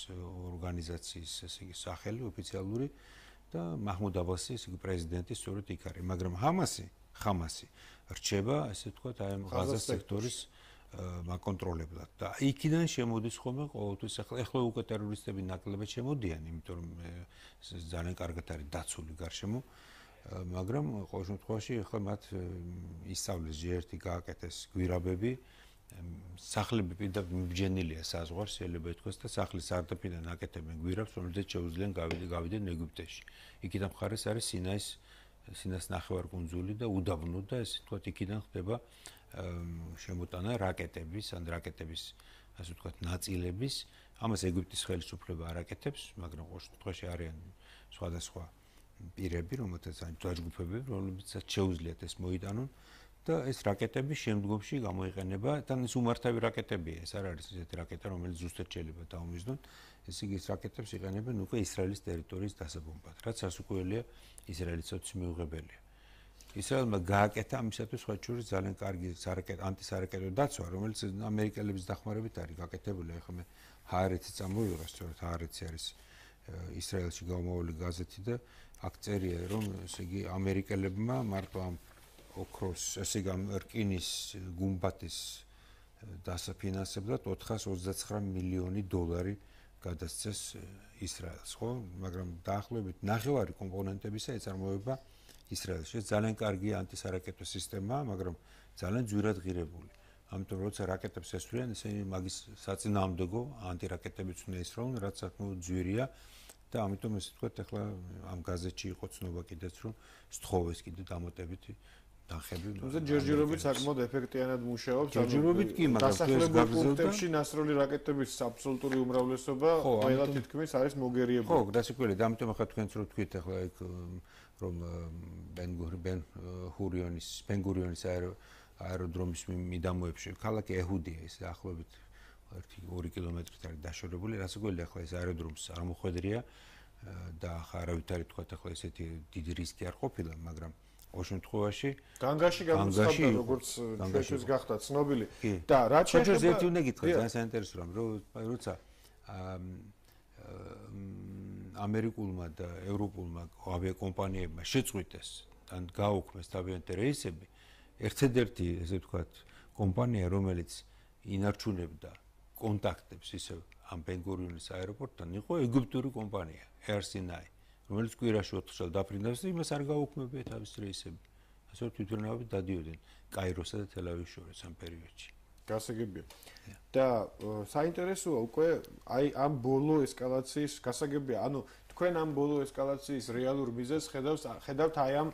ორგანიზაციის ესე იგი სახელი ოფიციალური და მაჰმუდ აბასი ესე იგი პრეზიდენტი სწორედ იქ არის მაგრამ ხამასი რჩება ესე ვთქვათ აი ამ ღაზას სექტორის მაკონტროლებლად და იქიდან შემოდის ხოლმე ყოველთვის ახლა უკვე ტერორისტები ნაკლებად შემოდიან იმიტომ რომ ძალიან კარგად არის დაცული გარშემო მაგრამ ყოველ შემთხვევაში ახლა მათ ისწავლეს ჯერტი გააკეთეს გვირაბები სახლები პირდაპირ მიბჯენილია საზღვარს შეიძლება ითქვას და სახლის სარდაფიდან აკეთებენ გვირაბს რომელზეც შეუძლიან გავიდნენ ეგვიპტეში იქიდან მხარეს არის სინას ნახევარკუნძული და უდაბნო და ეს ვთქვათ იქიდან ხდება შემოტანა რაკეტების ან რაკეტების ასე ვთქვათ ნაწილების ამას ეგვიპტის ხელისუფლება არ აკეთებს მაგრამ ყოველ შემთხვევაში არიან სხვადასხვა პირები რომელთაც ან დაჯგუფებები რომლებსაც შეუძლიათ ეს მოიტანონ და ეს რაკეტები შემდგომში გამოიყენება თან ეს უმართავი რაკეტებია ეს არ არის ესეთი რაკეტა რომელიც ზუსტად შეიძლება დაუმიზნონ ესე იგი ეს რაკეტებს იყენებენ უკვე ისრაელის ტერიტორიის დასაბომბად რაც ასაკუელია ისრაელიცაც მიუღებელია ისრაელმა გააკეთა ამისათვის სხვა შორის ძალიან კარგი ანტისარაკეტო დაცვა რომელიც ამერიკელების დახმარებით არის გაკეთებული ახლა მე ჰაარეცი წამოვიღა სწორედ ჰაარეცი არის ისრაელში გამოვალი გაზეთი და აქ წერია რომ ესე იგი ამერიკელებმა მარტო ამ ოქროს ესე იგი რკინის გუმბათის დასაფინანსებლად $429 მილიონი გადასცეს ისრაელს, ხო? მაგრამ დაახლოებით 9 კომპონენტებისა ეწარმოება ისრაელში. ძალიან კარგი ანტისარაკეტო სისტემაა, მაგრამ ძალიან ძვირად ღირებული. ამიტომ როცა რაკეტებს ესვრიან, ისინი მაგის საწინააღმდეგო ანტირაკეტებიც უნდა ისროლონ, რაც საკმაოდ ძვირია და ამიტომ ესე ვთქვათ, ახლა ამ გაზეთში იყო ცნობა კიდეც, რომ სთხოვეს კიდე დამატებითი დახები. თუმცა ჯერჯერობით საკმაოდ ეფექტიანად მუშაობს. ჯერჯერობით კი, მაგრამ ეს გაგრძელდა ნასროლი რაკეტების აბსოლუტური უმრავლესობა ყველა თითქმის არის მოგერიებული. ხო, გასაკვირია, ამიტომ ახლა თქვენც რო თქვით ახლა ეგ რომ ბენ-გურიონის აეროდრომის მიდამოებში ქალაქი ეჰუდია ის ახლობით 1-2 კილომეტრით არის დაშორებული, რასაკვირველია ახლა ეს აეროდრომს არ მოხვედრია და ახლა არავითარი თქვა ახლა ესეთი დიდი რისკი არ ყოფილა, მაგრამ ყოველ შემთხვევაში განგაში გამოცხადდა როგორც ჩვენთვის გახდა ცნობილი და რაც შეეხება ერთი უნდა გითხრათ ძალიან საინტერესო როცა ამერიკულმა და ევროპულმა ავიაკომპანიებმა შეწყვიტეს ან გაუქმეს თავიანთი რეისები, ერთადერთი ესე ვთქვათ კომპანია, რომელიც ინარჩუნებდა კონტაქტებს ისევ ამ ბენ-გურიონის აეროპორტთან, იყო ეგვიპტური კომპანია Air Sinai, რომელიც კვირაში 4 წელს დაფრინდავს და იმას არ გაუქმებია თავის რეისები. ასე რომ თვითმფრინავებით დადიოდნენ კაიროსა და თელ-ავის შორის ამ პერიოდში. გასაგებია. და საინტერესოა უკვე აი ამ ბოლო ესკალაციის გასაგებია, ანუ თქვენ ამ ბოლო ესკალაციის რეალურ მიზეზს ხედავთ აი ამ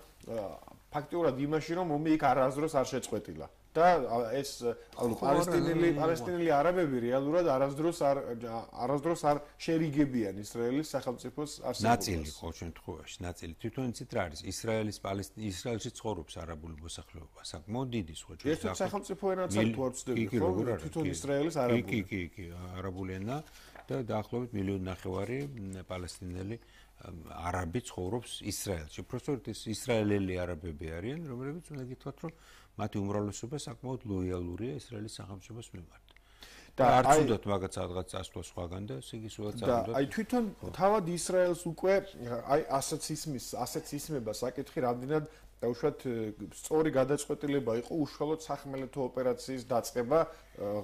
ფაქტიურად იმაში, რომ ომი იქ არასდროს არ შეწყვეტილა. და ეს ანუ პალესტინელი არაბები რეალურად არასდროს არ შერიგებიან ისრაელის სახელმწიფოს არსებობას. ნაწილი ყოველ შემთხვევაში, ნაწილი. თვითონ იცით რა არის? ისრაელში ცხოვრობს არაბული მოსახლეობა, საკმაოდ დიდი სხვა ჩვენ. ერთ სახელმწიფო ენაც არ თუ არ ვცდები, ხო? თვითონ ისრაელის არაბული. კი, არაბული ენა და დაახლოებით 1.5 მილიონი პალესტინელი არაბი ცხოვრობს ისრაელში. უბრალოდ ეს ისრაელელი არაბები არიან, რომლებიც უნდა გითხრათ, რომ მათი უმრავლესობა საკმაოდ ლოიალურია ისრაელის სახელმწიფოს მიმართ. და არც უნდათ მაგაც რაღაც წასვლა სხვაგან და იგი სულაც არ უნდა. აი თვითონ თავად ისრაელს უკვე აი ასეც ისმება საკითხი, რამდენად დაუშვათ სწორი გადაწყვეტილება იყო უშუალოდ სახმელეთო ოპერაციის დაწყება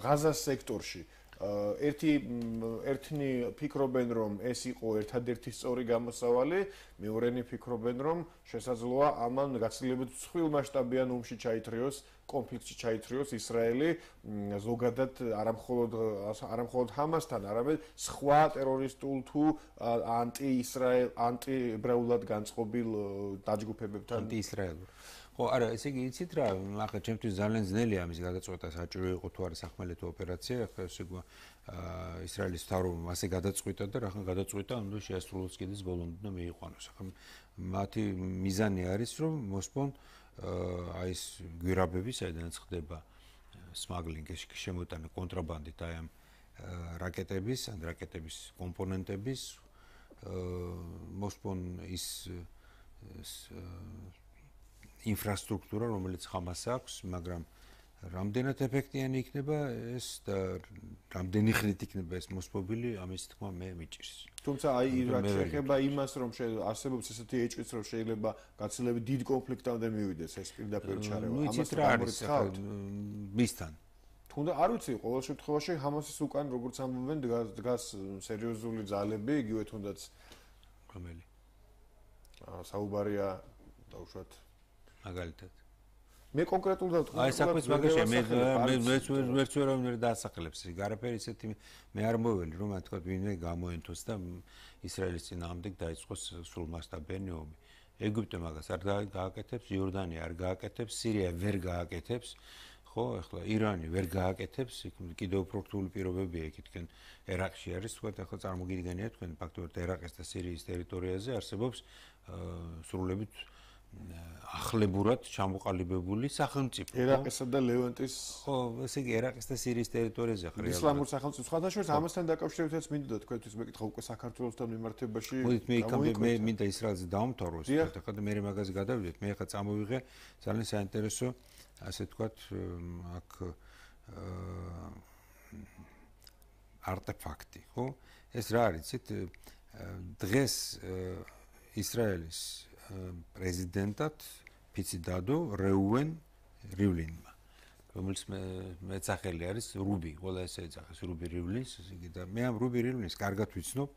ღაზას სექტორში. ერთნი ფიქრობენ, რომ ეს იყო ერთადერთი სწორი გამოსავალი, მეორენი ფიქრობენ, რომ შესაძლოა ამან გაცილებით მსხვილმასშტაბიან ომში ჩაითრიოს, კონფლიქტში ჩაითრიოს ისრაელი, ზოგადად არამხოლოდ ჰამასთან, არამედ სხვა ტერორისტულ თუ ანტიებრაულად განწყობილ დაჯგუფებებთან. ანტიისრაელურ. ხო, არა, ესე იგი იცით რა, ახლა ჩემთვის ძალიან ძნელია ამის გადაწყვეტა, საჭირო იყო თუ არა სახმელეთო ოპერაცია, ახლა ესე ისრაელის მთავრობამ ასე გადაწყვიტა და რახან გადაწყვიტა, უნდა შეასრულოს კიდეც ბოლომდე და მიიყვანოს. ახლა მათი მიზანი არის, რომ მოსპონ აი ეს გვირაბები, საიდანაც ხდება სმაგლინგის შემოტანა კონტრაბანდით აი ამ რაკეტების, ან რაკეტების კომპონენტების მოსპონ ის ინფრასტრუქტურა, რომელიც ხამას აქვს, მაგრამ რამდენად ეფექტიანი იქნება ეს და რამდენი ხნით იქნება ეს მოსპობილი, ამის თქმა მე მიჭირს. თუმცა აი რაც შეეხება იმას, რომ არსებობს ესეთი ეჭვიც, რომ შეიძლება გაცილებით დიდ კონფლიქტამდე მივიდეს ეს პირდაპირ ჩარევა. ამას რა არის მისთან? თუნდა არ ვიცი, ყოველ შემთხვევაში ჰამასის უკან როგორც ამბობენ, დგას სერიოზული ძალები, იგივე თუნდაც რომელი? საუბარია დაუშვათ მაგალითად. მე კონკრეტულად აი საქმეს მაგაშია მე ვერც ვერ დაასახელებს ის არაფერი ისეთი მე არ მოველი რომ თქვა ვინმე გამოენთოს და ისრაელის წინააღმდეგ დაიწყოს სრულმასშტაბიანი ომი. ეგვიპტე მაგას არ გააკეთებს, იორდანია არ გააკეთებს, სირია ვერ გააკეთებს, ხო, ახლა ირანი ვერ გააკეთებს, კიდევ უფრო რთული პირობებია იქითკენ ერაყში არის, თქვა ახლა წარმოგიდგენია თქვენ ფაქტობრივად ერაყის და სირიის ტერიტორიაზე არსებობს სრულებით ახლებურად ჩამოყალიბებული სახელმწიფო. ერაყისა და ლევანტის ხო, ესე იგი ერაყის და სირიის ტერიტორიაზე ხარ. ისლამურ სახელმწიფოს სხვადასხვა ამასთან დაკავშირებითაც მინდოდა თქვენთვის მეკითხა უკვე საქართველოსთან მიმართებაში. მოდით მე მინდა ისრაელზე დავამთავროს, ახლა მე მაგაზე გადავიდეთ, მე ახლა წამოვიღე ძალიან საინტერესო ასე ვთქვათ აქ არტეფაქტი, ხო? ეს რა არის, იცით? დღეს ისრაელის პრეზიდენტად ფიცი დადო რეუენ რივლინმა. რომელიც მეცახელი არის რუბი, ყველა ესე ეძახის რუბი რივლის, იგი და მე ამ რუბი რივლის კარგად ვიცნობ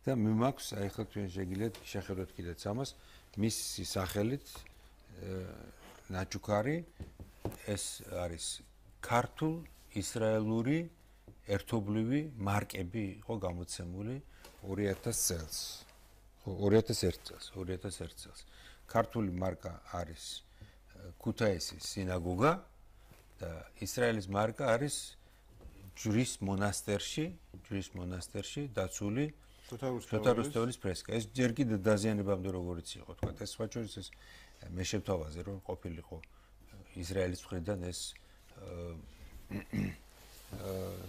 და მე მაქვს აი ხა თქვენ შეგიძლიათ შეხედოთ კიდეც ამას მის სახელით ნაჩუქარი ეს არის ქართულ ისრაელური ერთობლივი მარკები იყო გამოცემული 2000 წელს. ხო 2001 წელს. ქართული მარკა არის ქუთაისის სინაგოგა და ისრაელის მარკა არის ჯვრის მონასტერში დაცული შოთა რუსთაველის ფრესკა. ეს ჯერ კიდევ დაზიანებამდე როგორიც იყო, თქვა, ეს სხვა შორის ეს მე შევთავაზე რომ ყოფილიყო ისრაელის მხრიდან ეს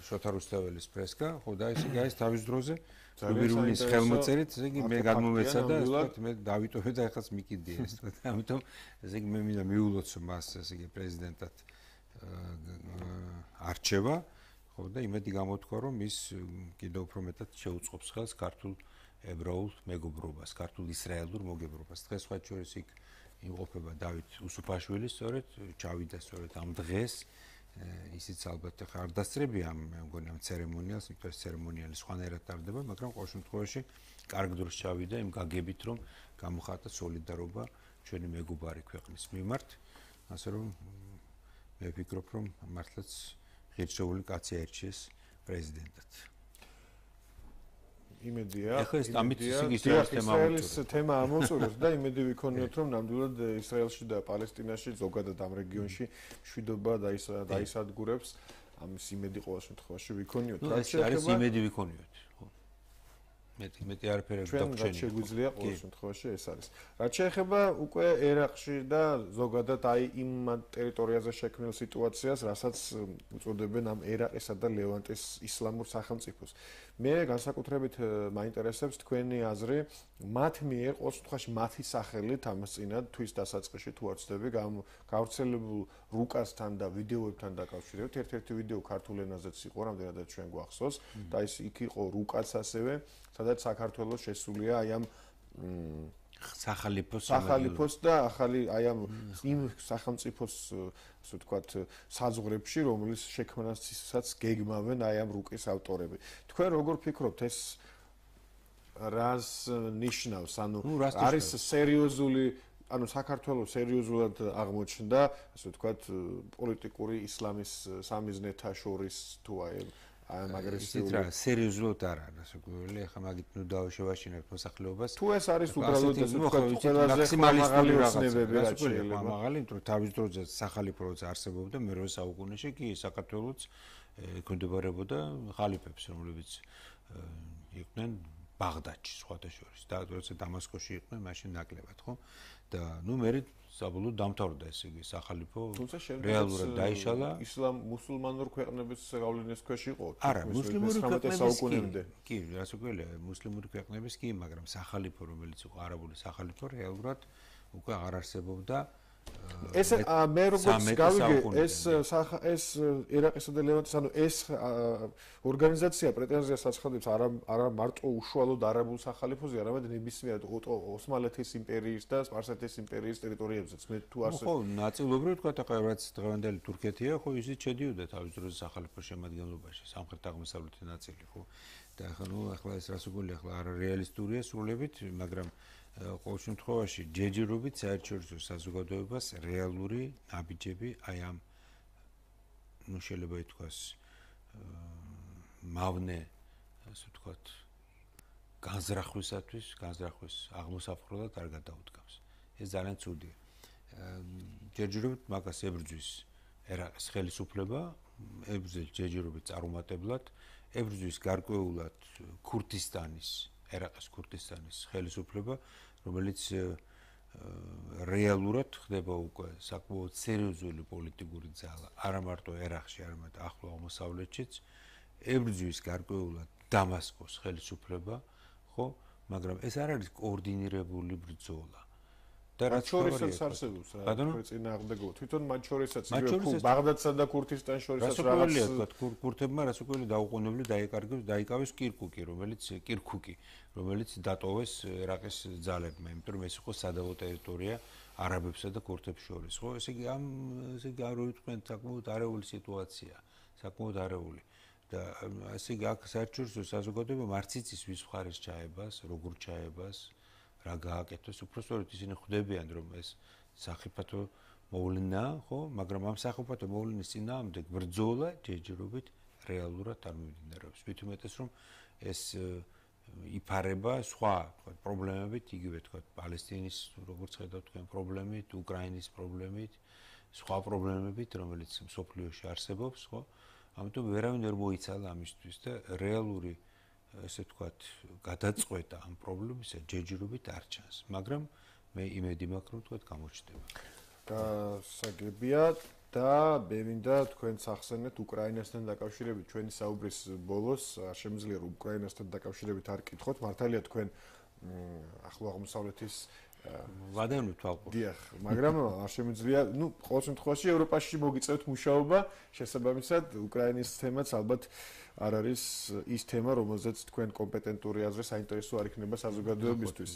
შოთა რუსთაველის ფრესკა, ხო და ესე იგი არის თავის დროზე რუბირულის ხელმოწერით, ესე იგი მე გადმოვეცა და ასე მე დავიტოვე და ეხლა მიკიდია ეს თქვა. ამიტომ ესე იგი მე მინდა მიულოცო მას ესე იგი პრეზიდენტად არჩევა, ხო და იმედი გამოთქვა რომ ის კიდევ უფრო მეტად შეუწყობს ხელს ქართულ ებრაულ მეგობრობას, ქართულ ისრაელურ მოგებრობას. დღეს სხვა შორის იქ იმყოფება დავით უსუფაშვილი, სწორედ ჩავიდა სწორედ ამ დღეს ისიც ალბათ არ დასწრებია მე მგონი ამ ცერემონიალს, იმიტომ ეს ცერემონიალი სხვანაირად ტარდება, მაგრამ ყოველ შემთხვევაში კარგ დროს ჩავიდა იმ გაგებით, რომ გამოხატა სოლიდარობა ჩვენი მეგობარი ქვეყნის მიმართ, ასე რომ მე ვფიქრობ, რომ მართლაც ღირსეული კაცი აირჩიეს პრეზიდენტად. იმედია. ეხლა ეს ამით ისრაელის თემა ამოწურებს და იმედი ვიქონიოთ, რომ ნამდვილად ისრაელში და პალესტინაში, ზოგადად ამ რეგიონში მშვიდობა დაისადგურებს. ამის იმედი ყოველ შემთხვევაში ვიქონიოთ. ეს არის იმედი ვიქონიოთ. ხო. მეტი არაფერი ჩვენ შეგვიძლია ყოველ შემთხვევაში ეს არის. რაც შეეხება უკვე ერაყში და ზოგადად აი იმ ტერიტორიაზე შექმნილ სიტუაციას, რასაც უწოდებენ ამ ერაყისა და ლევანტის ისლამურ სახელმწიფოს. მე განსაკუთრებით მაინტერესებს თქვენი აზრი მათ მიერ ყოველ შემთხვევაში მათი სახელით ამას წინათ თვის დასაწყისში თუ არ ვცდები გავრცელებულ რუკასთან და ვიდეოებთან დაკავშირებით ერთ-ერთი ვიდეო ქართულ ენაზეც იყო რამდენადაც ჩვენ გვახსოვს და ის იქ იყო რუკაც ასევე სადაც საქართველოს შესულია აი ამ სახალიფოს და ახალი აი ამ იმ სახელმწიფოს ასე ვთქვათ საზღვრებში რომლის შექმნასაც გეგმავენ აი ამ რუკის ავტორები. თქვენ როგორ ფიქრობთ ეს რას ნიშნავს? ანუ არის სერიოზული ანუ საქართველოს სერიოზულად აღმოჩნდა ასე ვთქვათ პოლიტიკური ისლამის სამიზნეთა შორის თუ აი ამ აგრესიული სერიოზულად არ არის ასე გველი ახლა მაგით ნუ დავშევაშინებთ მოსახლეობას თუ ეს არის უბრალოდ ეს მაქსიმალისტური რაღაცები რა შეიძლება მაღალი იმიტომ თავის დროზე სახალიფო როცა არსებობდა მე-8 საუკუნეში კი საქართველოს ექვემდებარებოდა ხალიფებს რომლებიც იყვნენ ბაღდადში სხვათა შორის და როცა დამასკოში იყვნენ მაშინ ნაკლებად ხო და ნუ მე საბოლოოდ დამთავრდა ეს იგი სახალიფო რეალურად დაიშალა ისლამ მუსულმანურ ქვეყნების გავლენის ქვეშ იყო არა მუსლიმური ქვეყნებამდე კი რასაკვირველია მუსლიმური ქვეყნების კი მაგრამ სახალიფო რომელიც იყო არაბული სახალიფო რეალურად უკვე აღარ არსებობდა ეს მე როგორც გავიგე ეს ერაყისა და ლევანტის ანუ ეს ორგანიზაცია პრეტენზიას აცხადებს არა მარტო უშუალოდ არაბულ სახალიფოზე არამედ ნებისმიერ ოსმალეთის იმპერიის და სპარსეთის იმპერიის ტერიტორიებზეც მე თუ არსებობს ხო ნაწილობრივ თქვა ახლა რაც დღევანდელი თურქეთია ხო ისიც შედიოდა თავის დროზე სახალიფოს შემადგენლობაში სამხრეთ-აღმოსავლეთი ნაწილი ხო და ახლა ეს რასაკვირველია ახლა არა რეალისტურია სრულებით მაგრამ ყოველ შემთხვევაში ჯეჯირობით საერთაშორისო საზოგადოებას რეალური ნაბიჯები აი ამ ნუ შეიძლება ითქვას მავნე ასე ვთქვათ განზრახვის აღმოსაფრთხებლად არ გადაუდგავს ეს ძალიან ცუდია ჯეჯირობით მაგას ებრძვის ერაყის ხელისუფლება ებრძვის ჯეჯირობით წარუმატებლად ებრძვის გარკვეულად ქურთისტანის ერაყის ქურთისტანის ხელისუფლება რომელიც რეალურად ხდება უკვე საკმაოდ სერიოზული პოლიტიკური ძალა არა მარტო ერაყში არამედ ახლო აღმოსავლეთშიც ებრძვის გარკვეულად დამასკოს ხელისუფლება ხო მაგრამ ეს არ არის კოორდინირებული ბრძოლა და რაც შორისაც არსებობს რა წინააღმდეგობა თვითონ მათ შორისაც ბაღდადსა და ქურთისტანს შორისაც რაღაც ქურთებმა რასაკვირველი დაუყოვნებლივ დაიკავეს კირკუკი რომელიც დატოვეს ერაყის ძალებმა იმიტომ რომ ეს იყო სადავო ტერიტორია არაბებსა და ქურთებს შორის, ხო? ესე იგი არ ვიტყვენ საკმაოდ არეული სიტუაცია, საკმაოდ არეული. და ესე იგი აქ საერთაშორისო საზოგადოება მარც იცის ვის მხარეს ჩაებას, როგორ ჩაებას, რა გააკეთოს, უბრალოდ ისინი ხვდებიან, რომ ეს სახიფათო მოვლენა, ხო, მაგრამ ამ სახიფათო მოვლენის წინააღმდეგ ბრძოლა ჯერჯერობით რეალურად არ მიმდინარეობს. მით უმეტეს რომ ეს იფარება სხვა პრობლემებით, იგივე თქვა პალესტინის, როგორც ხედავთ თქვენ პრობლემით, უკრაინის პრობლემით, სხვა პრობლემებით, რომელიც მსოფლიოში არსებობს, ხო? ამიტომ ვერავინ ვერ მოიცალა ამისთვის და რეალური ესე ვთქვათ გადაწყვეტა ამ პრობლემისა ჯერჯერობით არ ჩანს, მაგრამ მე იმედი მაქვს რომ თქვათ გამოჩნდება. გასაგებია და მე მინდა თქვენს ახსენეთ უკრაინასთან დაკავშირებით ჩვენი საუბრის ბოლოს არ შემიძლია რომ უკრაინასთან დაკავშირებით არ კითხოთ, მართალია თქვენ ახლო აღმოსავლეთის ვადევნებთ თვალყურს. დიახ, მაგრამ არ შემიძლია, ყოველ შემთხვევაში ევროპაში მოგიწევთ მუშაობა, შესაბამისად უკრაინის თემაც ალბათ არ არის ის თემა, რომელზეც თქვენ კომპეტენტური აზრი საინტერესო არ იქნება საზოგადოებისთვის.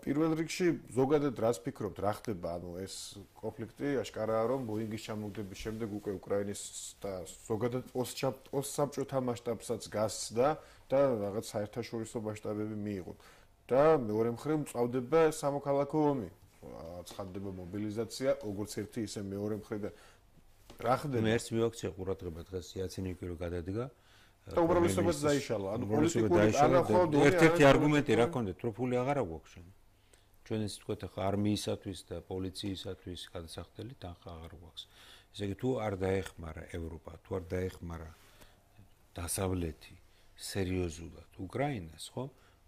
პირველ რიგში ზოგადად რას ფიქრობთ, რა ხდება, ეს კონფლიქტი აშკარაა რომ ბოინგის ჩამოგდების შემდეგ უკვე უკრაინის და ზოგადად პოსტსაბჭოთა მასშტაბსაც გასცდა და რაღაც საერთაშორისო მასშტაბები მიიღო. და მეორე მხრივ მწავდება სამოქალაქო ომი. ცხადდება მობილიზაცია, როგორც ერთი ისე მეორე მხრივ და რა ხდება? მე ერთ მივაქცია ყურადღება დღეს იაცინიკი რო გადადგა. და უბრალოდ დაიშალა. პოლიტიკური ერთ-ერთი არგუმენტი რა ქონდეთ, რომ ფული აღარ აქვს შენ. ჩვენ ეს თქვათ ახლა არმიისათვის და პოლიციისათვის გადასახდელი თანხა აღარ გვაქვს. ესე იგი თუ არ დაეხმარა ევროპა, თუ არ დაეხმარა დასავლეთი სერიოზულად უკრაინას, ხო?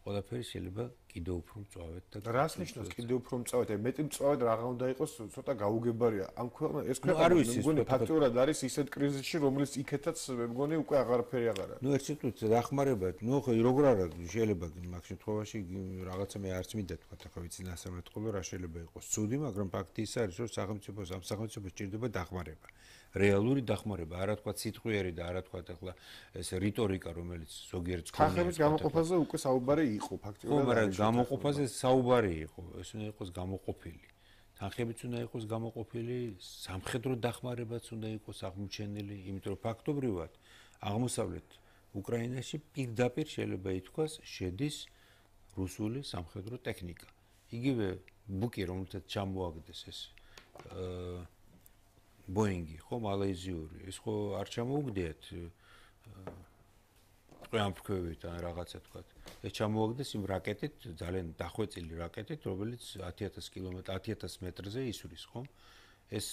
ყველაფერი შეიძლება კიდევ უფრო მწვავედ და რას ნიშნავს კიდევ უფრო მწვავედ? აი მეტი მწვავედ რაღა უნდა იყოს, ცოტა გაუგებარია. ამ ეს ქვეყანა მე მგონი ფაქტურად არის ისეთ კრიზისში, რომელიც იქეთაც მე მგონი უკვე აღარაფერი აღარ არის. ერთ სიტყვით დახმარება, ხო როგორ არა შეიძლება მაგ შემთხვევაში რაღაცა მე არც მინდა თქვა, ახლა ვიცი ნასამრად ხოლმე რა შეიძლება იყოს ცუდი, მაგრამ ფაქტი ის არის, რომ სახელმწიფოს ჭირდება დახმარება. რეალური დახმარება, არა თქვა სიტყვიერი და არა თქვა ახლა ეს რიტორიკა, რომელიც ზოგიერთ ხახების გამოყოფაზე უკვე საუბარი იყო ფაქტიურად. ხო, მაგრამ გამოყოფაზე საუბარი იყო, ეს უნდა იყოს გამოყოფილი. თანხებიც უნდა იყოს გამოყოფილი, სამხედრო დახმარებაც უნდა იყოს აღმოჩენილი, იმიტომ რომ ფაქტობრივად აღმოსავლეთ უკრაინაში პირდაპირ შეიძლება ითქვას შედის რუსული სამხედრო ტექნიკა. იგივე ბუკი, რომელთაც ჩამოაგდეს ეს ბოინგი, ხო, მალაიზიური, ეს ხო არ ჩამოუგდიათ ყრამფქვევით ან რაღაცა თქვათ. ეს ჩამოაგდეს იმ რაკეტით, ძალიან დახვეწილი რაკეტით, რომელიც 10000 კილომეტრი, 10000 მეტრზე ისვრის, ხო? ეს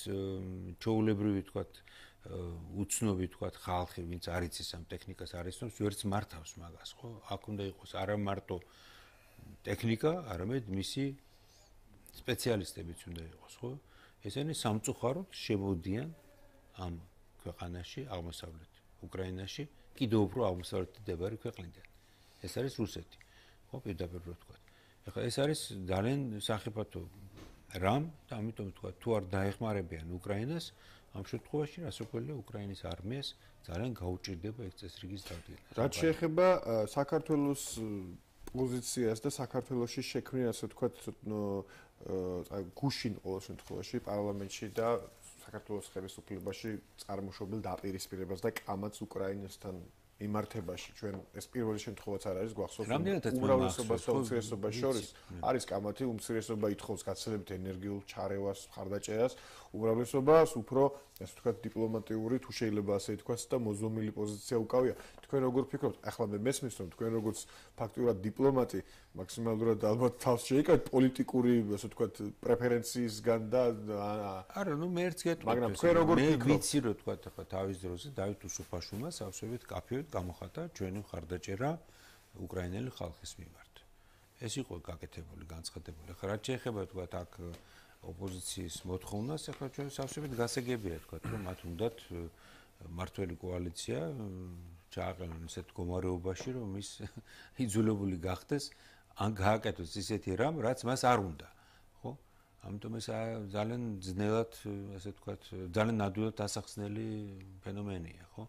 ჩაულებრივი თქვათ, უცნობი თქვათ ხალხი, ვინც არ იცის ამ ტექნიკას, არ ისწავლებს, ვერც მართავს მაგას, ხო? აქ უნდა იყოს არა მარტო ტექნიკა, არამედ მისი სპეციალისტებიც უნდა იყოს, ხო? ესენი სამწუხაროდ შემოდიან ამ ქვეყანაში, აღმოსავლეთ უკრაინაში, კიდევ უფრო აღმოსავლეთით მდებარე ქვეყნიდან. ეს არის რუსეთი. ხო, პირდაპირ რო ვთქვა. ეხლა ეს არის ძალიან სახიფათო რამ და ამიტომ ვთქვა, თუ არ დაეხმარებიან უკრაინას, ამ შემთხვევაში რასაკვირველია უკრაინის არმიას ძალიან გაუჭირდება ეს წესრიგის დადგენა. რაც შეეხება საქართველოს პოზიციას და საქართველოში შექმნილ ასე ვთქვათ გუშინ ყოველ შემთხვევაში პარლამენტში და საქართველოს ხელისუფლებაში წარმოშობილ დაპირისპირებას და კამაც უკრაინასთან მიმართებაში ჩვენ ეს პირველი შემთხვევაც არ არის გვახსოვს უმრავლესობას და უმცირესობას შორის არის კამათი უმცირესობა ითხოვს გაცილებით ენერგიულ ჩარევას მხარდაჭერას უმრავლესობას უფრო ასე ვთქვათ დიპლომატიური თუ შეიძლება ასე ითქვას და მოზომილი პოზიცია უკავია თქვენ როგორ ფიქრობთ ახლა მე მესმის რომ თქვენ როგორც ფაქტურად დიპლომატი მაქსიმალურად ალბათ თავს შეიკავეთ პოლიტიკური ასე ვთქვათ პრეფერენციისგან და არა ნუ მე ერთს გეტყვით მაგრამ თქვენ როგორ ფიქრობთ მე ვიცი რომ თქვათ ახლა თავის დროზე დავით უსუფაშვილმა სავსებით კაფეოდ გამოხატა ჩვენი მხარდაჭერა უკრაინელი ხალხის მიმართ ეს იყო გაკეთებული განცხადებული ახლა რაც შეეხება თქვათ აქ ოპოზიციის მოთხოვნას ახლა ჩვენ სავსებით გასაგებია თქვათ რომ მათ უნდათ მართველი კოალიცია ჩააყენონ ისეთ მდგომარეობაში რომ ის იძულებული გახდეს ან გააკეთოს ისეთი რამ რაც მას არ უნდა ხო ამიტომ ეს ძალიან ძნელად ასე ვთქვათ ძალიან ნადვილად ასახსნელი ფენომენია ხო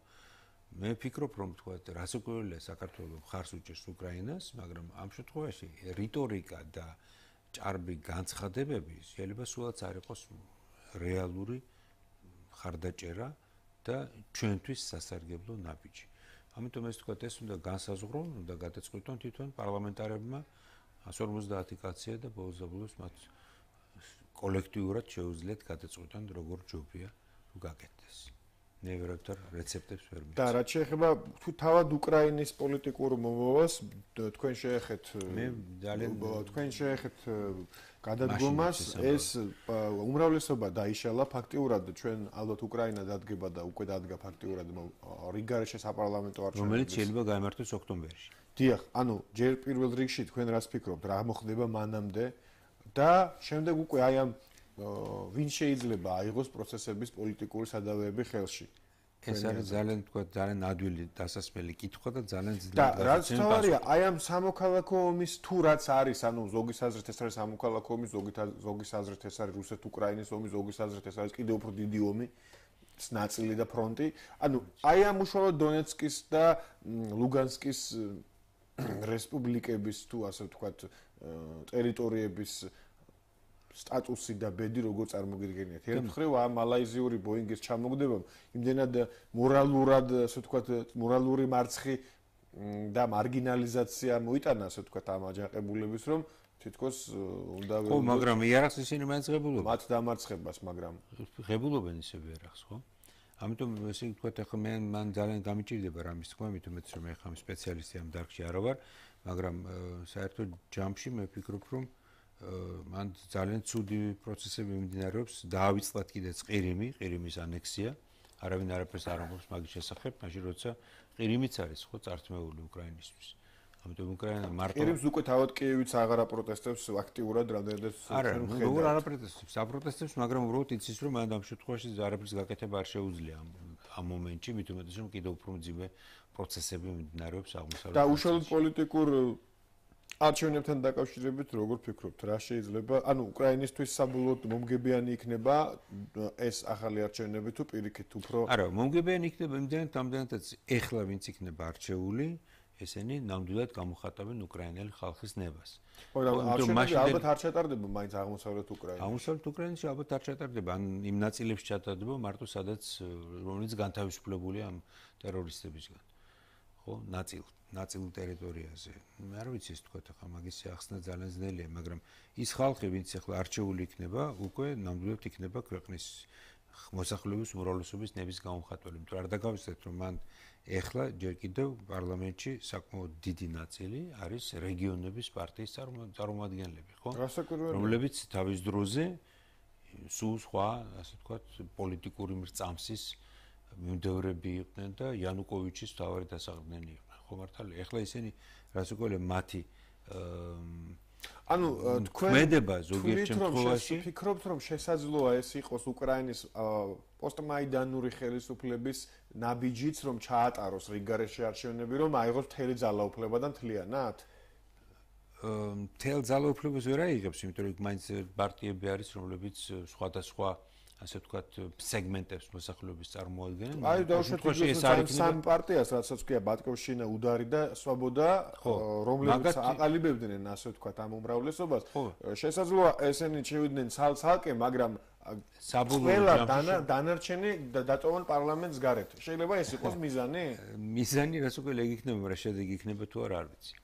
მე ვფიქრობ რომ ვთქვათ რასაკვირველია საქართველოს მხარს უჭერს უკრაინას მაგრამ ამ შემთხვევაში რიტორიკა და ჭარბი განცხადებები შეიძლება სულაც არ იყოს რეალური ხარდაჭერა და ჩვენთვის სასარგებლო ნაბიჯი. ამიტომ ეს თქვა ეს უნდა განსაზღვრონ, უნდა გადაწყვიტონ თვითონ პარლამენტარებმა 150 კაცია და ბოლოს მათ კოლექტიურად შეუძლიათ გადაწყვიტონ როგორ ჯობია თუ გაკეთდეს. ნევროექტორ რეცეპტებს ვერ მიწევს. და რაც შეეხება თუ თავად უკრაინის პოლიტიკურ მომავალს თქვენ შეეხეთ მე ძალიან თქვენ შეეხეთ გადადგომას ეს უმრავლესობა დაიშალა ფაქტიურად ჩვენ ალბათ უკრაინა დადგება და უკვე დადგა ფაქტიურად რიგარეშე საპარლამენტო არჩევნებში რომელიც შეიძლება გაიმართოს ოქტომბერში. დიახ, ანუ ჯერ პირველ რიგში თქვენ რას ფიქრობთ, რა მოხდება მანამდე და შემდეგ უკვე აი ამ ვინ შეიძლება აიღოს პროცესების პოლიტიკური სადავეები ხელში. ეს არის ძალიან თქვა ძალიან ადვილი დასასმელი კითხვა და ძალიან და რაც თავარია, აი ამ სამოქალაქო ომის თუ რაც არის, ანუ ზოგის აზრით ეს არის სამოქალაქო ომი, ზოგის აზრით ეს არის რუსეთ-უკრაინის ომი, ზოგის აზრით ეს არის კიდევ უფრო დიდი ომი, ნაწილი და ფრონტი. ანუ აი ამ უშუალოდ დონეცკის და ლუგანსკის რესპუბლიკების თუ ასე ვთქვათ ტერიტორიების სტატუსი და ბედი როგორ წარმოგიდგენიათ. ერთ მხრივ ამ მალაიზიური ბოინგის ჩამოგდებამ იმდენად მორალურად ასე ვთქვათ მორალური მარცხი და მარგინალიზაცია მოიტანა ასე ვთქვათ ამ აჯანყებულების რომ თითქოს უნდა ხო, მაგრამ იარაღს ისინი მაინც ღებულობენ. მათ დამარცხებას, მაგრამ ღებულობენ ისევ იარაღს, ხო? ამიტომ ესე ვთქვათ, ახლა მან ძალიან გამიჭირდება რამის თქვა, მით უმეტეს რომ ეხლა ამ სპეციალისტი ამ დარგში არ ვარ, მაგრამ საერთოდ ჯამში მე ვფიქრობ, რომ მან ძალიან ცუდი პროცესები მიმდინარეობს, დაავიწყლად კიდეც ყირიმის ანექსია, არავინ არაფერს არ ამბობს მაგის შესახებ, მაშინ როცა ყირიმიც არის ხო წართმეული უკრაინისთვის. ამიტომ უკრაინა მარტო ყირიმს უკვე თავად კიევიც აღარ აპროტესტებს აქტიურად რამდენადაც არა, როგორ არ აპროტესტებს, აპროტესტებს, მაგრამ უბრალოდ იცის რომ მან ამ შემთხვევაში არაფერს გაკეთება არ შეუძლია ამ მომენტში, მით უმეტეს რომ კიდევ უფრო მძიმე პროცესები მიმდინარეობს აღმოსავლეთ და უშუალოდ პოლიტიკურ არჩევნებთან დაკავშირებით როგორ ფიქრობთ, რა შეიძლება, ანუ უკრაინისთვის საბოლოოდ მომგებიანი იქნება ეს ახალი არჩევნები თუ პირიქით უფრო არა, მომგებიანი იქნება იმდენად ეხლა ვინც იქნება არჩეული ესენი ნამდვილად გამოხატავენ უკრაინელი ხალხის ნებას. მაგრამ არჩევნები ალბათ არ ჩატარდება მაინც აღმოსავლეთ უკრაინაში. აღმოსავლეთ უკრაინაში ალბათ არ ჩატარდება, ან იმ ნაწილებში ჩატარდება მარტო სადაც რომელიც განთავისუფლებულია ამ ტერორისტებისგან. ხო, ნაწილ ტერიტორიაზე. მე არ ვიცი ეს თქვა ახლა მაგის ახსნა ძალიან ძნელია, მაგრამ ის ხალხი, ვინც ახლა არჩეული იქნება, უკვე ნამდვილად იქნება ქვეყნის მოსახლეობის უმრავლესობის ნების გამომხატველი. იმიტომ არ დაგავიწყდეთ, რომ მან ეხლა ჯერ კიდევ პარლამენტში საკმაოდ დიდი ნაწილი არის რეგიონების პარტიის წარმომადგენლები, ხო? რომლებიც თავის დროზე სულ სხვა, ასე ვთქვათ, პოლიტიკური მრწამსის მიმდევრები იყვნენ და იანუკოვიჩის თავარი დასაყრდნენი იყვნენ. ხო მართალია? ეხლა ისინი რას უკვე მათი ანუ თქვენ მედება ზოგიერთ შემთხვევაში ფიქრობთ რომ შესაძლოა ეს იყოს უკრაინის პოსტმაიდანური ხელისუფლების ნაბიჯიც რომ ჩაატაროს რიგარეშე არჩევნები რომ აიღოს მთელი ძალაუფლება და მთლიანად მთელ ძალაუფლებას ვერ აიღებს იმიტომ რომ მაინც პარტიები არის რომლებიც სხვადასხვა ასე ვთქვათ სეგმენტებს მოსახლეობის წარმოადგენენ. აი დავუშვათ ეს არის სამ პარტიას, რასაც ქვია ბატკოვშინა, უდარი და სვაბოდა, რომლებიც აყალიბებდნენ ასე ვთქვათ ამ უმრავლესობას. შესაძლოა ესენი შევიდნენ ცალ-ცალკე, მაგრამ საბოლოოდ დანარჩენი დატოვონ პარლამენტს გარეთ. შეიძლება ეს იყოს მიზანი? მიზანი რას უკვე ეგ იქნება, მაგრამ შედეგი იქნება თუ არა, არ ვიცი.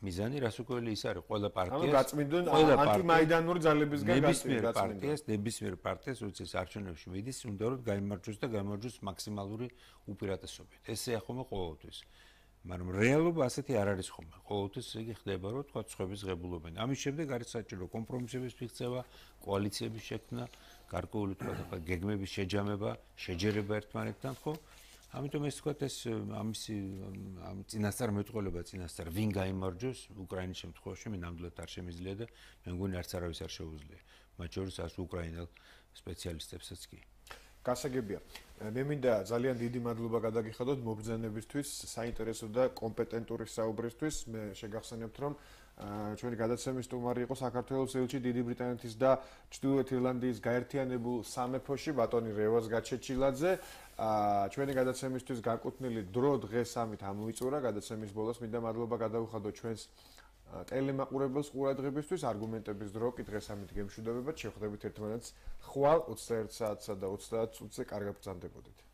მიზანი რას უკვე ის არის ყველა პარტიას ანუ გაწმინდონ ანტიმაიდანური ძალებისგან გაწმინდონ ნებისმიერ პარტიას როცა არჩევნებში მიდის უნდა რომ გაიმარჯვოს და გამარჯვოს მაქსიმალური უპირატესობით ესე ახომა ყოველთვის მაგრამ რეალობა ასეთი არ არის ხომ ყოველთვის იგი ხდება რომ თქვა სხვების ღებულობენ ამის შემდეგ არის საჭირო კომპრომისების მიღწევა კოალიციების შექმნა გარკვეული თქვა გეგმების შეჯამება შეჯერება ერთმანეთთან ხო ამიტომ ეს თქვა ეს ამისი ამ წინასწარ მეტყოლება წინასწარ ვინ გაიმარჯვოს უკრაინის შემთხვევაში მე ნამდვილად არ შემიძლია და მე მგონი არც არავის არ შეუძლია მათ შორის არც უკრაინელ სპეციალისტებსაც კი გასაგებია მე მინდა ძალიან დიდი მადლობა გადაგიხადოთ მობრძანებისთვის საინტერესო და კომპეტენტური საუბრისთვის მე შეგახსენებთ რომ ჩვენი გადაცემის სტუმარი იყო საქართველოს ელჩი დიდი ბრიტანეთის და ჩრდილოეთ ირლანდიის გაერთიანებულ სამეფოში ბატონი რევაზ გაჩეჩილაძე ჩვენი გადაცემისთვის განკუთვნილი დრო დღეს ამით ამოიწურა გადაცემის ბოლოს მინდა მადლობა გადავუხადოთ ჩვენს ტელემაყურებელს ყურადღებისთვის არგუმენტების დრო კი დღეს ამით გემშვიდობებად შევხვდებით ერთმანეთს ხვალ 21 საათსა და 30 წუთზე კარგად ბრძანდებოდეთ.